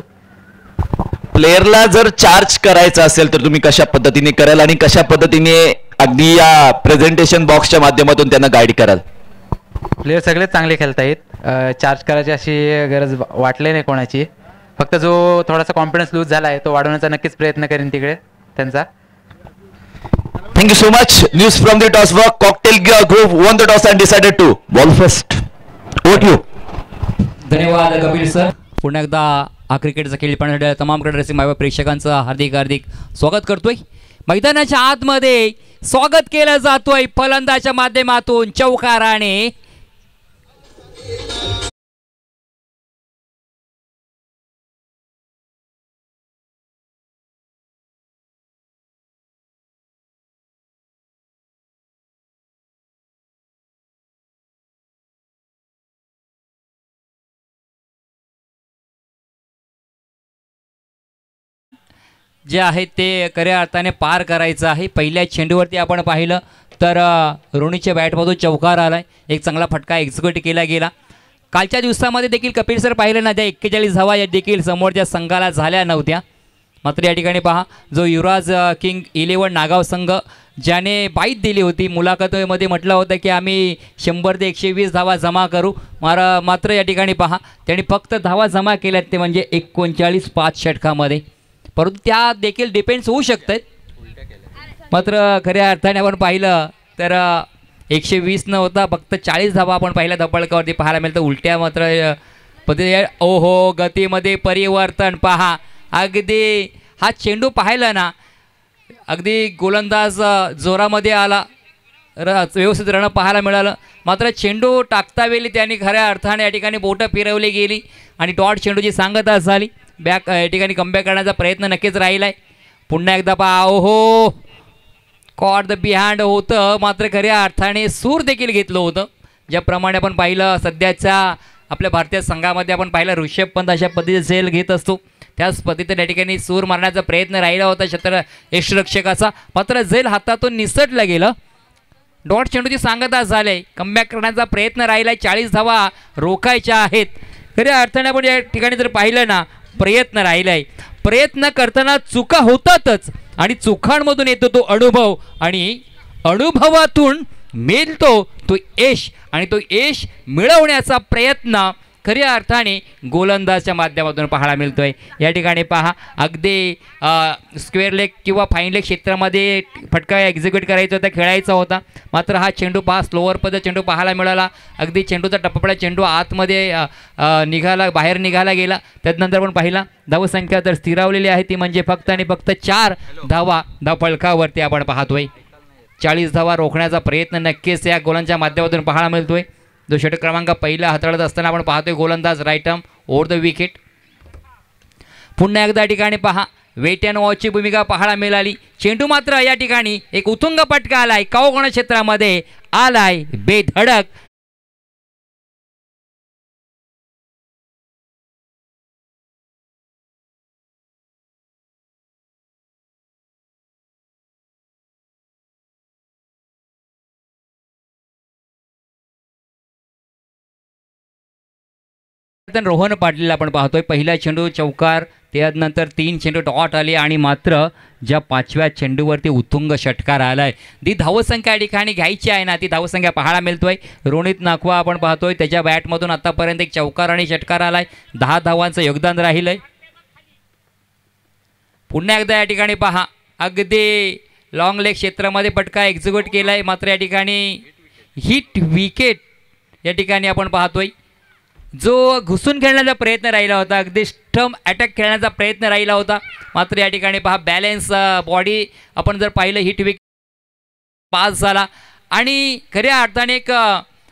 प्लेयरला जर चार्ज करायचं असेल तर तुम्ही कशा पद्धतीने कराल आणि कशा पद्धतीने अगदी या प्रेझेंटेशन बॉक्सच्या माध्यमातून त्यांना गाईड कराल? प्लेयर सगळेच चांगले खेळता येत. चार्ज करायची अशी गरज वाटली नाही कोणाची. फक्त जो थोडासा कॉन्फिडन्स लूज झाला आहे तो वाढवण्याचा नक्कीच प्रयत्न करेन तिकडे त्यांचा. Thank you so much. News from the toss work. Cocktail group won the toss and decided to ball first. Over to you. धन्यवाद कपिल सर. पुन्हा एकदा हा क्रिकेटचा खेळ पाहण्यासाठी तमाम क्रिकेट रसिक माय प्रेक्षकांचं हार्दिक स्वागत करतोय. मैदानाच्या आतमध्ये स्वागत केलं जातोय फलंदाच्या माध्यमातून चौकाराने. जे आहे ते खऱ्या अर्थाने पार करायचं आहे. पहिल्या चेंडूवरती आपण पाहिलं तर रोनीच्या बॅटमधून चौकार आलाय. एक चांगला फटका एक्झिक्यूट केला गेला. कालच्या दिवसामध्ये देखील कपिल सर पाहिलं ना, त्या 41 धावा या देखील समोरच्या संघाला झाल्या नव्हत्या. मात्र या ठिकाणी पहा, जो युवराज किंग 11 नागाव संघ ज्याने बाईट दिली होती, मुलाखतीमध्ये म्हटलं होतं की आम्ही 100 ते 120 धावा जमा करू. मात्र या ठिकाणी पहा, त्यांनी फक्त धावा जमा केल्यात ते म्हणजे 39 5 षटकामध्ये. परंतु त्या देखील डिपेंड्स होऊ शकतात. मात्र खऱ्या अर्थाने आपण पाहिलं तर 120 न होता फक्त 40 धावा आपण पहिल्या धपळकावरती पाहायला मिळतं. उलट्या मात्र पद्धतीने ओहो गतीमध्ये परिवर्तन पहा. अगदी हा चेंडू पाहिला ना, अगदी गोलंदाज जोरामध्ये आला, व्यवस्थित रण पाहायला मिळालं. मात्र चेंडू टाकतावेळी त्यांनी खऱ्या अर्थाने या ठिकाणी बोटं फिरवली गेली आणि डॉट चेंडूची सांगता झाली. बॅक या ठिकाणी कमबॅक करण्याचा प्रयत्न नक्कीच राहिला आहे. पुन्हा एकदा पहा, ओहो कॉट द बिहाइंड होतं. मात्र खऱ्या अर्थाने सूर देखील घेतलं होतं. ज्याप्रमाणे आपण पाहिलं सध्याच्या आपल्या भारतीय संघामध्ये आपण पाहिलं ऋषभ पंत अशा पद्धतीने झेल घेत असतो, त्याच पद्धतीने या ठिकाणी सूर मारण्याचा प्रयत्न राहिला होता यष्टिरक्षकाचा. मात्र झेल हातातून निसटलं गेलं. डॉट चेंडूची सांगता झाले. कमबॅक करण्याचा प्रयत्न राहिला. 40 धावा रोखायच्या आहेत. खऱ्या अर्थाने आपण या ठिकाणी जर पाहिलं ना, प्रयत्न राहिला आहे. प्रयत्न करताना चुका होतातच आणि चुकांमधून येतो तो अनुभव आणि अनुभवातून मिळतो तो यश आणि तो यश मिळवण्याचा प्रयत्न खऱ्या अर्थाने गोलंदाजच्या माध्यमातून पाहायला मिळतोय। या ठिकाणी पहा अगदी स्क्वेअर लेग किंवा फाईन लेग क्षेत्रामध्ये फटका एक्झिक्यूट करायचा होता, खेळायचा होता, मात्र हा चेंडू पहा स्लोअर पद्धत चेंडू पाहायला मिळाला। अगदी चेंडूचा टप्पा चेंडू आतमध्ये बाहेर निघाला गेला। त्यानंतर पण पाहिला धावसंख्या तर स्थिरावलेली आहे, ती म्हणजे फक्त आणि फक्त 4 धावा धावफलकावरती आपण पाहतोय। 40 धावा रोखण्याचा प्रयत्न नक्कीच या गोलांच्या माध्यमातून पाहायला मिळतोय। जो षटक क्रमांक पहिला हाताळत असताना आपण पाहतोय गोलंदाज right arm over the wicket. पुन्हा एकदा ठिकाणी पहा वेट अँड वॉचची भूमिका पाहायला मिळाली। चेंडू मात्र या ठिकाणी एक उत्तुंग फटका आलाय, कावगोणा क्षेत्रामध्ये आलाय बेधडक। रोहन पाटील आपण पाहतोय पहिला चेंडू चौकार, त्यानंतर 3 चेंडू डॉट आले आणि मात्र ज्या 5व्या चेंडूवरती उत्तुंग षटकार आलाय। ती धावसंख्या या ठिकाणी घ्यायची आहे ना, ती धावसंख्या पाहायला मिळतोय। रोनित नाखवा आपण पाहतोय त्याच्या बॅटमधून आतापर्यंत एक चौकार आणि षटकार आलाय, 10 धावांचं योगदान राहिलंय। पुन्हा एकदा या ठिकाणी पहा अगदी लॉंग लेग क्षेत्रामध्ये फटका एक्झिक्यूट केलाय, मात्र या ठिकाणी हिट विकेट या ठिकाणी आपण पाहतोय। जो घुसून खेळण्याचा प्रयत्न राहिला होता, अगदी स्टंप अटॅक खेळण्याचा प्रयत्न राहिला होता, मात्र या ठिकाणी पहा बॅलन्स बॉडी आपण जर पाहिलं हिट विकेट पास झाला। आणि खऱ्या अर्थाने एक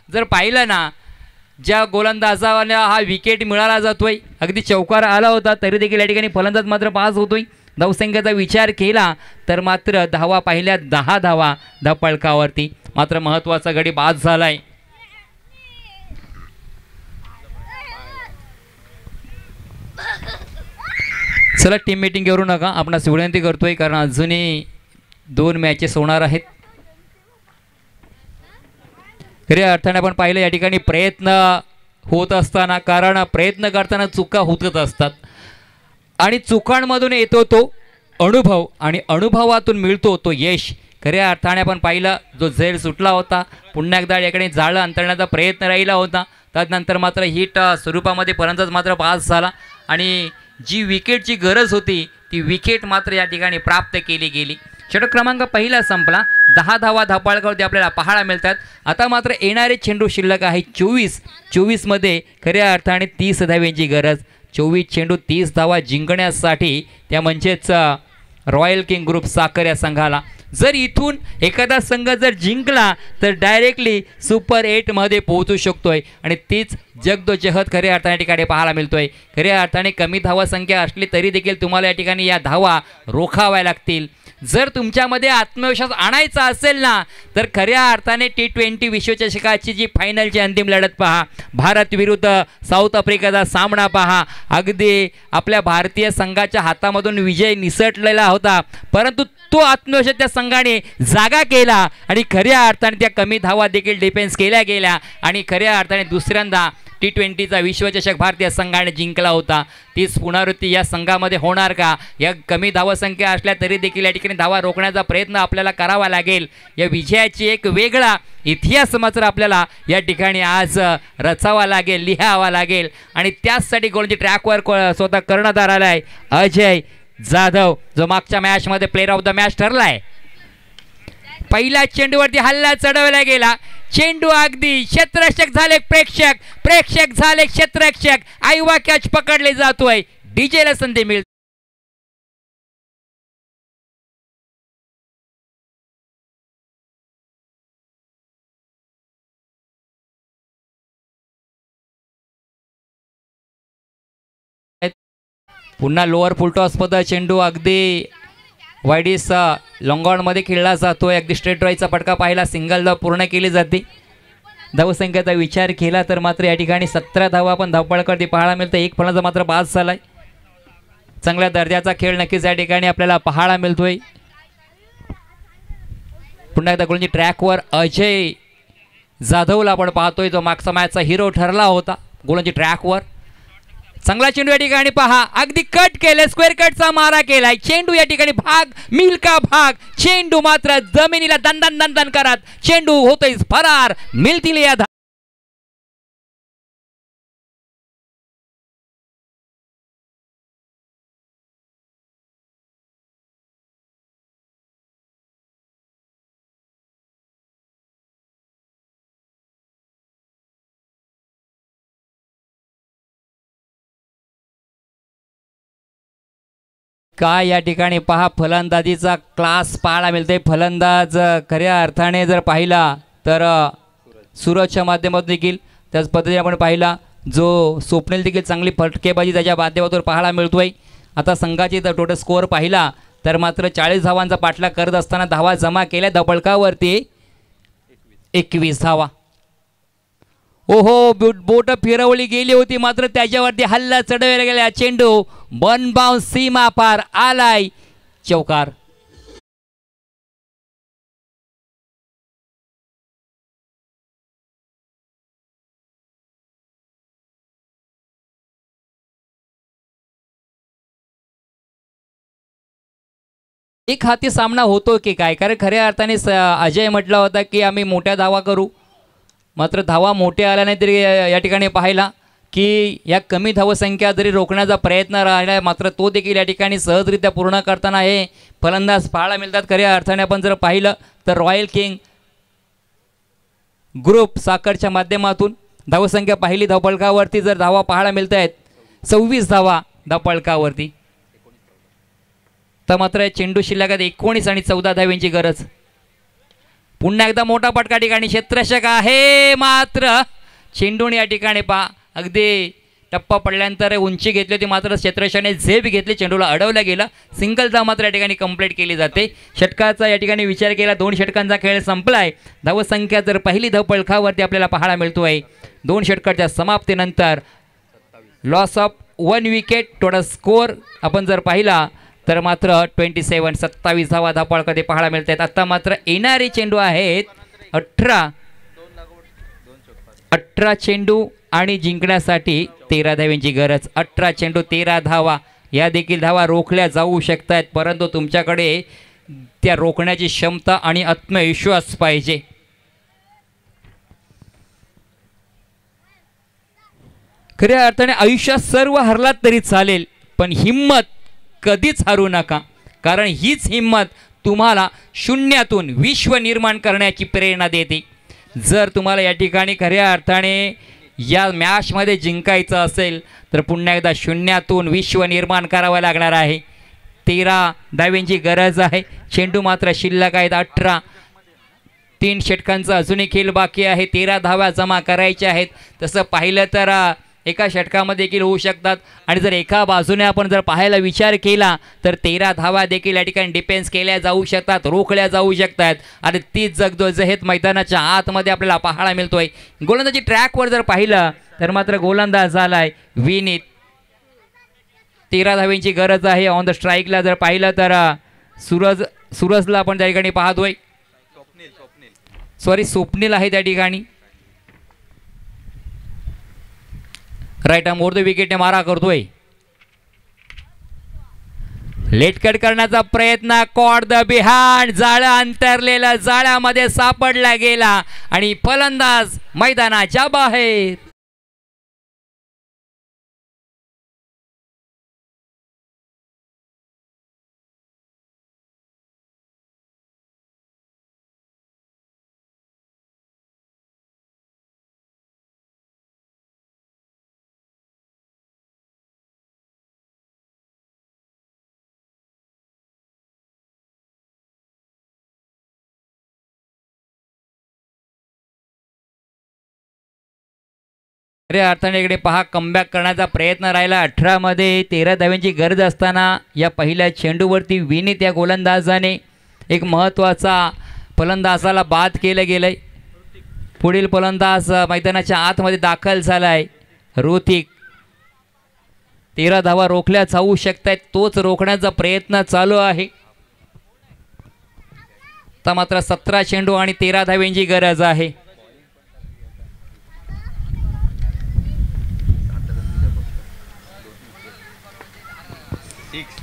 जर पाहिलं ना ज्या गोलंदाजाला हा विकेट मिळाला जातोय, अगदी चौकार आला होता तरी देखील या ठिकाणी फलंदाज मात्र पास होतोय। धावसंख्येचा विचार केला तर मात्र धावा पाहिल्या 10 धावा धावफलकावरती, मात्र महत्त्वाचा गडी बाद झालाय। चला टीम मीटिंग करू नका, आपणास विनंती करतोय कारण अजूनही 2 मॅचेस होणार आहेत। खऱ्या अर्थाने आपण पाहिलं या ठिकाणी प्रयत्न होत असताना, कारण प्रयत्न करताना चुका होतच असतात आणि चुकांमधून येतो तो अनुभव आणि अनुभवातून मिळतो तो यश। खऱ्या अर्थाने आपण पाहिलं जो झेल सुटला होता, पुन्हा एकदा याकडे जाळं अंतरण्याचा प्रयत्न राहिला होता, त्यानंतर मात्र हिट स्वरूपामध्ये फलंदाज मात्र पास झाला आणि जी विकेटची गरज होती ती विकेट मात्र या ठिकाणी प्राप्त केली गेली। षटक क्रमांक पहिला संपला, 10 धावा धावफलकावरती आपल्याला पाहायला मिळतात। आता मात्र येणारे चेंडू शिल्लक आहे 24 मध्ये खऱ्या अर्थाने 30 धाव्यांची गरज। 24 चेंडू 30 धावा जिंकण्यासाठी त्या म्हणजेच रॉयल किंग ग्रुप साखर या संघाला जर इथून एखादा संघ जर जिंकला तर डायरेक्टली सुपर 8 मध्ये पोहोचू शकतोय आणि तीच जगदोजहत खऱ्या अर्थाने ठिकाणी पाहायला मिळतोय। खऱ्या अर्थाने कमी धावा संख्या असली तरी देखील तुम्हाला या ठिकाणी या धावा रोखाव्या लागतील। जर तुमच्यामध्ये आत्मविश्वास आणायचा असेल ना तर खऱ्या अर्थाने T20 विश्वचषकाची जी फायनलची अंतिम लढत पहा, भारत विरुद्ध साऊथ आफ्रिकेचा सामना पहा। अगदी आपल्या भारतीय संघाच्या हातामधून विजय निसटलेला होता, परंतु तो आत्मविश्वास त्या संघाने जागा केला आणि खऱ्या अर्थाने त्या कमी धावा देखील डिफेन्स केल्या गेल्या आणि खऱ्या अर्थाने दुसऱ्यांदा T20चा विश्वचषक भारतीय संघाने जिंकला होता। तीच पुनरावृत्ती या संघामध्ये होणार का? या कमी धावसंख्या असल्या तरी देखील या ठिकाणी धावा रोखण्याचा प्रयत्न आपल्याला करावा लागेल। या विजयाची एक वेगळा इतिहास मात्र आपल्याला या ठिकाणी आज रचावा लागेल, लिहावा लागेल आणि त्याचसाठी गोलची ट्रॅकवर स्वतः कर्णधार आलाय अजय जाधव, जो मागच्या मॅचमध्ये प्लेयर ऑफ द मॅच ठरलाय। पहिल्या चेंडूवरती हल्ला चढवला गेला, चेंडू अगदी क्षेत्ररक्षक झाले प्रेक्षक, प्रेक्षक झाले क्षेत्ररक्षक, आईवा कॅच पकडले जातोय, डीजेला संधी मिळते। पुन्हा लोअर फुलटॉस पद चेंडू अगदी वाईडीस लॉंगॉनमध्ये खेळला जातोय। अगदी स्ट्रेट ड्राईव्हचा फटका पाहिला, सिंगल धाव पूर्ण केली जाते। धावसंख्येचा विचार केला तर मात्र या ठिकाणी 17 धावा आपण धावफलकावरती पाहायला मिळतं। एक फलंदाज मात्र बाद झालाय। चांगल्या दर्जाचा खेळ नक्कीच या ठिकाणी आपल्याला पाहायला मिळतोय। पुन्हा एकदा गोलंदाजी ट्रॅकवर अजय जाधवला आपण पाहतोय, जो मागचा मॅचचा हिरो ठरला होता। गोलंदाजी ट्रॅकवर चांगला चेंडू या ठिकाणी पहा, अगदी कट केले, स्क्वेअर कटचा मारा केलाय। चेंडू या ठिकाणी भाग मिल्का भाग, चेंडू मात्र जमिनीला दणदण दणदण करत चेंडू होतोय फरार, मिळतील या काय या ठिकाणी पहा फलंदाजीचा क्लास पाहायला मिळते. फलंदाज खऱ्या अर्थाने जर पाहिला तर सूरजच्या माध्यमातून देखील त्याच पद्धतीने आपण पाहिला जो स्वप्नील देखील चांगली फटकेबाजी त्याच्या माध्यमातून पाहायला मिळतोय. आता संघाची जर टोटल स्कोअर पाहिला तर मात्र 40 धावांचा पाठलाग करत असताना धावा जमा केल्या धपळकावरती 21 धावा. ओहो बोट फिरवली गेली होती मात्र त्याच्यावरती हल्ला चढवला गेला. चेंडू वन बाउन्स सीमा पार आलाय. चौकार. एक हाती सामना होतो की काय, कारण खऱ्या अर्थाने अजय म्हटला होता की आम्ही मोठ्या धावा करू, मात्र धावा मोठ्या आल्या नाही तरी या ठिकाणी पाहिला की या कमी धावसंख्या जरी रोखण्याचा प्रयत्न राहिला मात्र तो देखील या ठिकाणी सहजरित्या पूर्ण करताना हे फलंदाज पाहायला मिळतात. खऱ्या अर्थाने आपण जर पाहिलं तर रॉयल किंग ग्रुप साखरच्या माध्यमातून धावसंख्या पाहिली धावपळकावरती जर धावा पाहायला मिळत आहेत 26 धावा धावपळकावरती. तर मात्र चेंडू शिल्लकात 19 आणि 14 धावांची गरज. पुन्हा एकदा मोठा पटका ठिकाणी क्षेत्ररक्षक आहे मात्र चेंडूने या ठिकाणी अगदी टप्पा पडल्यानंतर उंची घेतली होती मात्र क्षेत्ररक्षकाने झेप घेतली, चेंडूला अडवला गेला. सिंगल धाव मात्र या ठिकाणी कंप्लीट केली जाते. षटकाचा या ठिकाणी विचार केला 2 षटकांचा खेळ संपलाय. धावसंख्या जर पहिली धावपळकावरती आपल्याला पाहायला मिळतोय 2 षटकाच्या समाप्तीनंतर loss of 1 wicket. Total score आपण जर पाहिला तर मात्र 27 धावा धावपळकामध्ये पाहायला मिळत आहेत. आता मात्र येणारे चेंडू आहेत 18 चेंडू आणि जिंकण्यासाठी 13 धावांची गरज. 18 चेंडू 13 धावा, या देखील धावा रोखल्या जाऊ शकतात परंतु तुमच्याकडे त्या रोखण्याची क्षमता आणि आत्मविश्वास पाहिजे. खऱ्या अर्थाने आयुष्यात सर्व हरलात तरी चालेल पण हिम्मत कधीच हरू नका, कारण हीच हिम्मत तुम्हाला शून्यातून विश्व निर्माण करण्याची प्रेरणा देते. जर तुम्हाला या ठिकाणी खऱ्या अर्थाने या मॅचमध्ये जिंकायचं असेल तर पुन्हा एकदा शून्यातून विश्व निर्माण करावं लागणार आहे. 13 धावांची गरज आहे. चेंडू मात्र शिल्लक आहेत 18. 3 षटकांचा अजूनही खेळ बाकी आहे. 13 धावा जमा करायच्या आहेत. तसं पाहिलं तर एका षटकामध्ये देखील होऊ शकतात आणि जर एका बाजूने आपण जर पाहायला विचार केला तर 13 धावा देखील या ठिकाणी डिफेन्स केल्या जाऊ शकतात, रोखल्या जाऊ शकतात आणि तीच जगदोजहत मैदानाच्या आतमध्ये आपल्याला पाहायला मिळतोय. गोलंदाजी ट्रॅकवर जर पाहिलं तर मात्र गोलंदाज झालाय विनीत. 13 धावांची गरज आहे. ऑन द स्ट्राईकला जर पाहिलं तर सूरजला आपण त्या ठिकाणी पाहतोय, स्वप्नील आहे त्या ठिकाणी. राईट आर्म ओव्हर द विकेटने मारा करतोय. लेट कट करण्याचा प्रयत्न, कॉट द बिहाइंड, जाळं अंतरलेलं जाळ्यामध्ये सापडला गेला आणि फलंदाज मैदानाच्या बाहेर. खऱ्या अर्थाने इकडे पहा कमबॅक करण्याचा प्रयत्न राहिला. 18 मध्ये 13 धावांची गरज असताना या पहिल्या चेंडूवरती विनीत या गोलंदाजाने एक महत्त्वाचा फलंदाजाला बाद केलं गेलंय. पुढील फलंदाज मैदानाच्या आतमध्ये दाखल झालाय ऋतिक. 13 धावा रोखल्या जाऊ शकतात, तोच रोखण्याचा प्रयत्न चालू आहे. आता मात्र 17 चेंडू आणि 13 धावांची गरज आहे.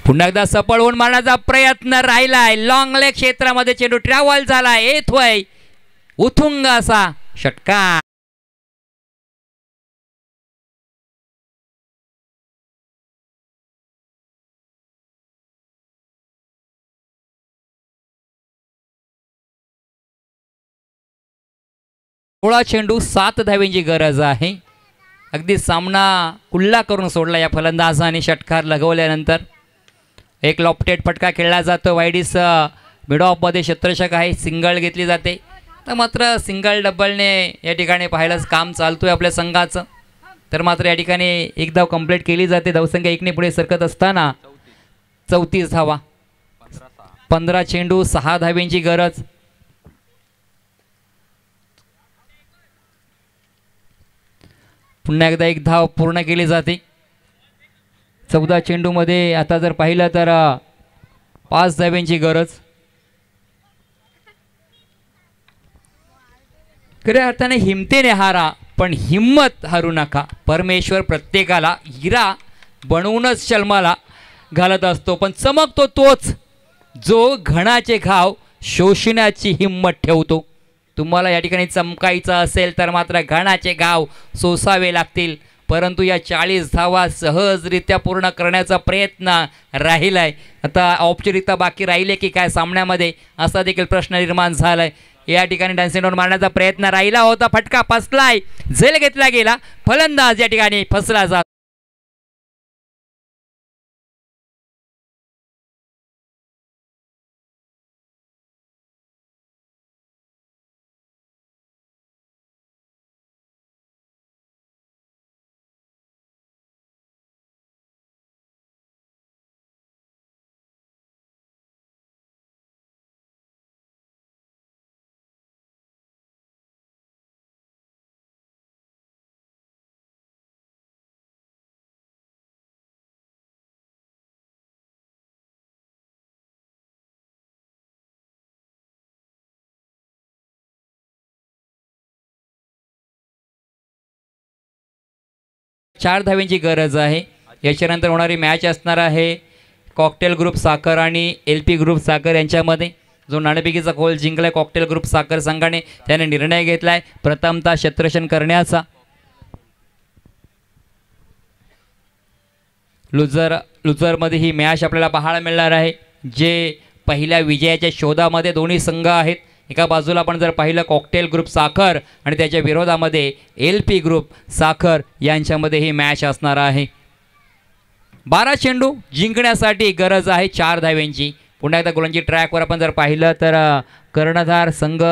पुन्हा एकदा सफळ होऊन मारण्याचा प्रयत्न राहिलाय. लॉंग लेग क्षेत्रामध्ये चेंडू ट्रॅव्हल झाला, येतोय उथुंग असा षटकार. सोळा चेंडू 7 धावांची गरज आहे. अगदी सामना कुल्ला करून सोडला या फलंदाजाने षटकार लगवल्यानंतर. एक लॉफ्टेड फटका खेळला जातो. वाईडीस मिड ऑफमध्ये क्षेत्ररक्षक आहे, सिंगल घेतली जाते. तर मात्र सिंगल डबलने या ठिकाणी पाहायलाच काम चालतोय आपल्या संघाचं. तर मात्र या ठिकाणी एक धाव कंप्लीट केली जाते. धावसंख्या 1ने पुढे सरकत असताना 34 धावा, 15 चेंडू 6 धाव्यांची गरज. पुन्हा एकदा एक धाव पूर्ण केली जाते. 14 चेंडूमध्ये आता जर पाहिलं तर 5 धाव्यांची गरज. खऱ्या अर्थाने हिमतीने हारा, पण हिम्मत हरू नका. परमेश्वर प्रत्येकाला हिरा बनवूनच जन्माला घालत असतो, पण चमकतो तोच जो घणाचे घाव शोषण्याची हिम्मत ठेवतो. तुम्हाला या ठिकाणी चमकायचं असेल तर मात्र घणाचे घाव सोसावे लागतील. परंतु या 40 धावा सहजरित्या पूर्ण करण्याचा प्रयत्न राहिलाय. आता औपचारिकता बाकी राहिले की काय सामन्यामध्ये, असा देखील प्रश्न निर्माण झालाय. या ठिकाणी डान्सिंग डाऊन मारण्याचा प्रयत्न राहिला होता, फटका फसलाय, झेल घेतला गेला. फलंदाज या ठिकाणी फसला जात. चार धाव्यांची गरज आहे. याच्यानंतर होणारी मॅच असणार आहे कॉकटेल ग्रुप साखर आणि LP ग्रुप साखर यांच्यामध्ये. जो नाणेफेकीचा गोल जिंकलाय कॉकटेल ग्रुप साखर संघाने, त्याने निर्णय घेतलाय प्रथमतः क्षेत्ररक्षण करण्याचा. लुझरमध्ये ही मॅच आपल्याला पाहायला मिळणार आहे, जे पहिल्या विजयाच्या शोधामध्ये दोन्ही संघ आहेत. एका बाजूला आपण जर पाहिलं कॉकटेल ग्रुप साखर आणि त्याच्या विरोधामध्ये LP ग्रुप साखर यांच्यामध्ये ही मॅच असणार आहे. 12 चेंडू जिंकण्यासाठी गरज आहे 4 धाव्यांची. पुन्हा एकदा गोलंदाजी ट्रॅकवर आपण जर पाहिलं तर कर्णधार संघ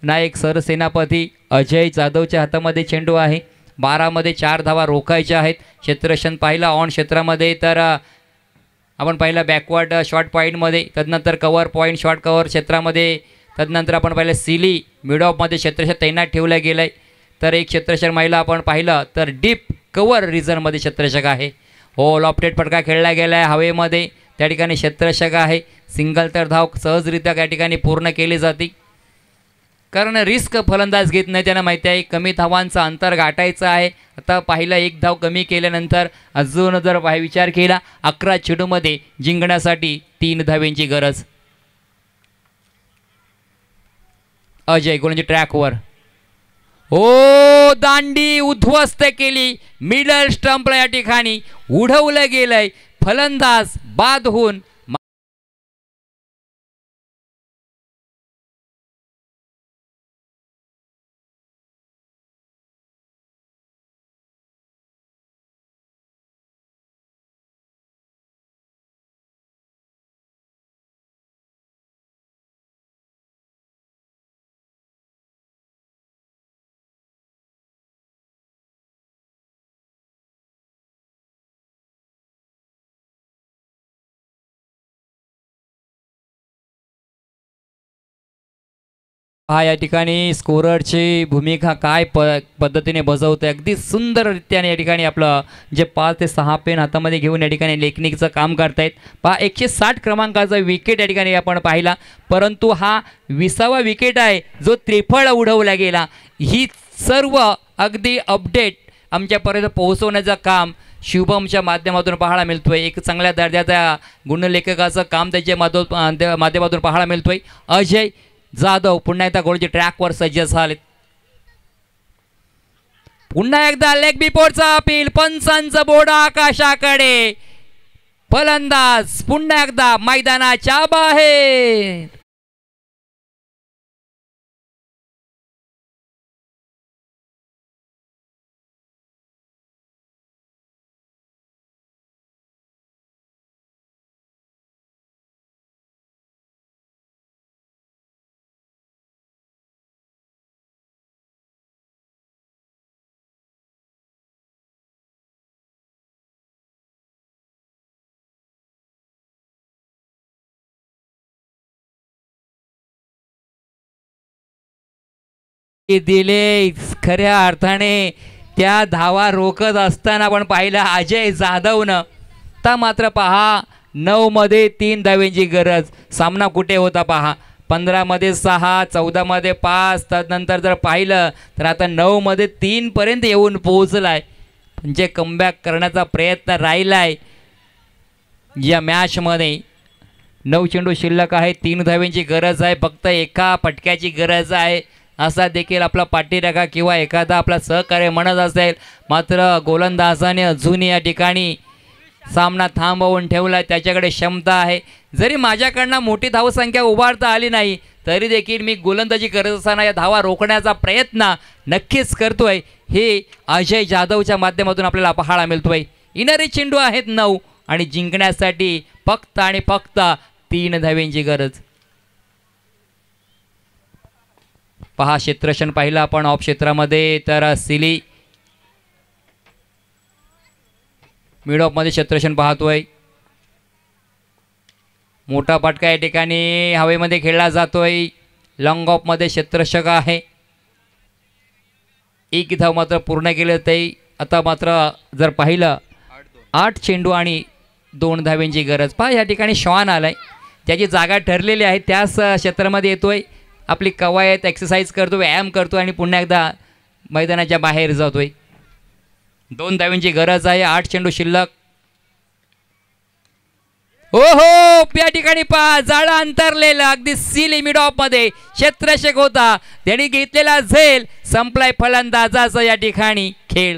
नायक सरसेनापती अजय जाधवच्या हातामध्ये चेंडू आहे. 12मध्ये 4 धावा रोखायच्या आहेत. क्षेत्ररक्षण पाहिलं ऑन क्षेत्रामध्ये तर आपण पाहिलं बॅकवर्ड शॉर्ट पॉईंटमध्ये, तदनंतर कव्हर पॉईंट शॉर्ट कव्हर क्षेत्रामध्ये, तदनंतर आपण पाहिलं सिली मिड ऑफमध्ये क्षेत्ररक्षक तैनात ठेवलं गेलं आहे. तर एक क्षेत्ररक्षक महिला आपण पाहिलं तर डीप कव्हर रिझनमध्ये क्षेत्ररक्षक आहे. हो, लॉफ्टेड फटका खेळला गेला आहे हवेमध्ये, त्या ठिकाणी क्षेत्ररक्षक आहे. सिंगल तर धाव सहजरित्या त्या ठिकाणी पूर्ण केली जाते, कारण रिस्क फलंदाज घेत नाही. त्यांना माहिती आहे कमी धावांचा अंतर गाठायचं आहे. आता पाहिलं एक धाव कमी केल्यानंतर अजून जर विचार केला 11 चेंडूमध्ये जिंकण्यासाठी 3 धाव्यांची गरज. अजय गोलंदाजी ट्रॅकवर, ओ दांडी उद्ध्वस्त केली. मिडल स्टंपला या ठिकाणी उडवलं गेलंय. फलंदाज बाद होऊन हा या ठिकाणी स्कोररची भूमिका काय पद्धतीने बजावते. अगदी सुंदररित्याने या ठिकाणी आपलं जे 5 ते 6 पेन हातामध्ये घेऊन या ठिकाणी लेखनिकचं काम करतायत. 160 क्रमांकाचा विकेट या ठिकाणी आपण पाहिला, परंतु हा 20वा विकेट आहे जो त्रिफळ उडवला गेला. ही सर्व अगदी अपडेट आमच्यापर्यंत पोहोचवण्याचं काम शुभमच्या माध्यमातून पाहायला मिळतोय. एक चांगल्या दर्जाच्या गुणलेखकाचं काम त्याच्या माध्यमातून पाहायला मिळतोय. अजय जाधव पुन्हा एकदा गोलची ट्रॅकवर सज्ज झालेत. पुन्हा एकदा लेग बिफोरचा अपील, पंचांचं बोर्ड आकाशाकडे. फलंदाज पुन्हा एकदा मैदानाच्या बाहेर. दिले खऱ्या अर्थाने त्या धावा रोखत असताना आपण पाहिलं अजय जाधवनं. आता मात्र पहा 9 मध्ये 3 धावेंची गरज. सामना कुठे होता पहा, 15 मध्ये 6, 14 मध्ये 5, त्यानंतर जर पाहिलं तर आता 9 मध्ये 3 पर्यंत येऊन पोहोचलाय. म्हणजे कमबॅक करण्याचा प्रयत्न राहिलाय या मॅचमध्ये. 9 चेंडू शिल्लक आहे, 3 धावेंची गरज आहे, फक्त एका फटक्याची गरज आहे असा देखील आपला पाठीराखा किंवा एखादा आपला सहकार्य म्हणत असेल. मात्र गोलंदाजाने अजूनही या ठिकाणी सामना थांबवून ठेवला. त्याच्याकडे क्षमता आहे. जरी माझ्याकडनं मोठी धावसंख्या उभारता आली नाही तरी देखील मी गोलंदाजी करत असताना या धावा रोखण्याचा प्रयत्न नक्कीच करतोय. हे अजय जाधवच्या माध्यमातून आपल्याला पाहायला मिळतोय. येणारे चेंडू आहेत 9 आणि जिंकण्यासाठी फक्त आणि फक्त 3 धावेंची गरज. पहा क्षेत्ररक्षण पाहिलं आपण ऑफ क्षेत्रामध्ये तर सिली मिड ऑफमध्ये क्षेत्ररक्षण पाहतोय. मोठा फटका या ठिकाणी हवेमध्ये खेळला जातोय. लॉंग ऑफमध्ये क्षेत्ररक्षक आहे. 1 धाव मात्र पूर्ण केले ते. आता मात्र जर पाहिलं 8 चेंडू आणि 2 धावेंची गरज. पहा या ठिकाणी शॉन आलाय, त्याची जागा ठरलेली आहे, त्याच क्षेत्रामध्ये येतोय, आपली कवायत एक्सरसाइज करतो, व्यायाम करतो आणि पुन्हा एकदा मैदानाच्या बाहेर जातोय. 2 धावेंची गरज आहे, 8 चेंडू शिल्लक. हो या ठिकाणी पहा जाळं अंतरलेलं अगदी सी लिमिट ऑफ मध्ये क्षेत्ररक्षक होता, त्यांनी घेतलेला झेल. संपलाय फलंदाजाचा या ठिकाणी खेळ.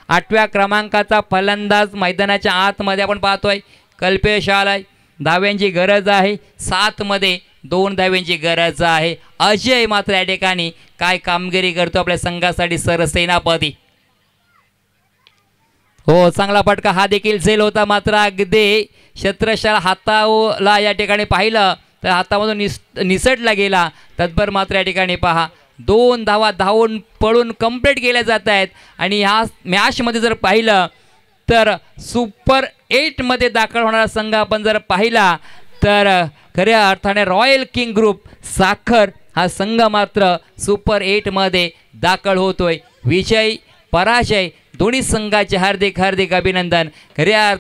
आठव्या क्रमांकाचा फलंदाज मैदानाच्या आतमध्ये आपण पाहतोय. कल्पेश आलाय. धाव्यांची गरज आहे, 7 मध्ये 2 धाव्यांची गरज आहे. अजय मात्र या ठिकाणी काय कामगिरी करतो आपल्या संघासाठी सरसेनापती. हो चांगला फटका हा देखील झेल होता. मात्र अगदी क्षेत्ररक्षक हाताला या ठिकाणी पाहिलं तर हातामधून निसटला गेला. तत्पर मात्र या ठिकाणी पहा 2 धावा धावून पळून कंप्लीट केल्या जात आहेत. आणि ह्या मॅचमध्ये जर पाहिलं तर सुपर 8 मध्ये दाखल होणारा संघ आपण जर पाहिला तर खऱ्या अर्थाने रॉयल किंग ग्रुप साखर हा संघ मात्र सुपर 8 मध्ये दाखल होतोय. विजय पराजय दोन्ही संघाचे हार्दिक हार्दिक अभिनंदन. खऱ्या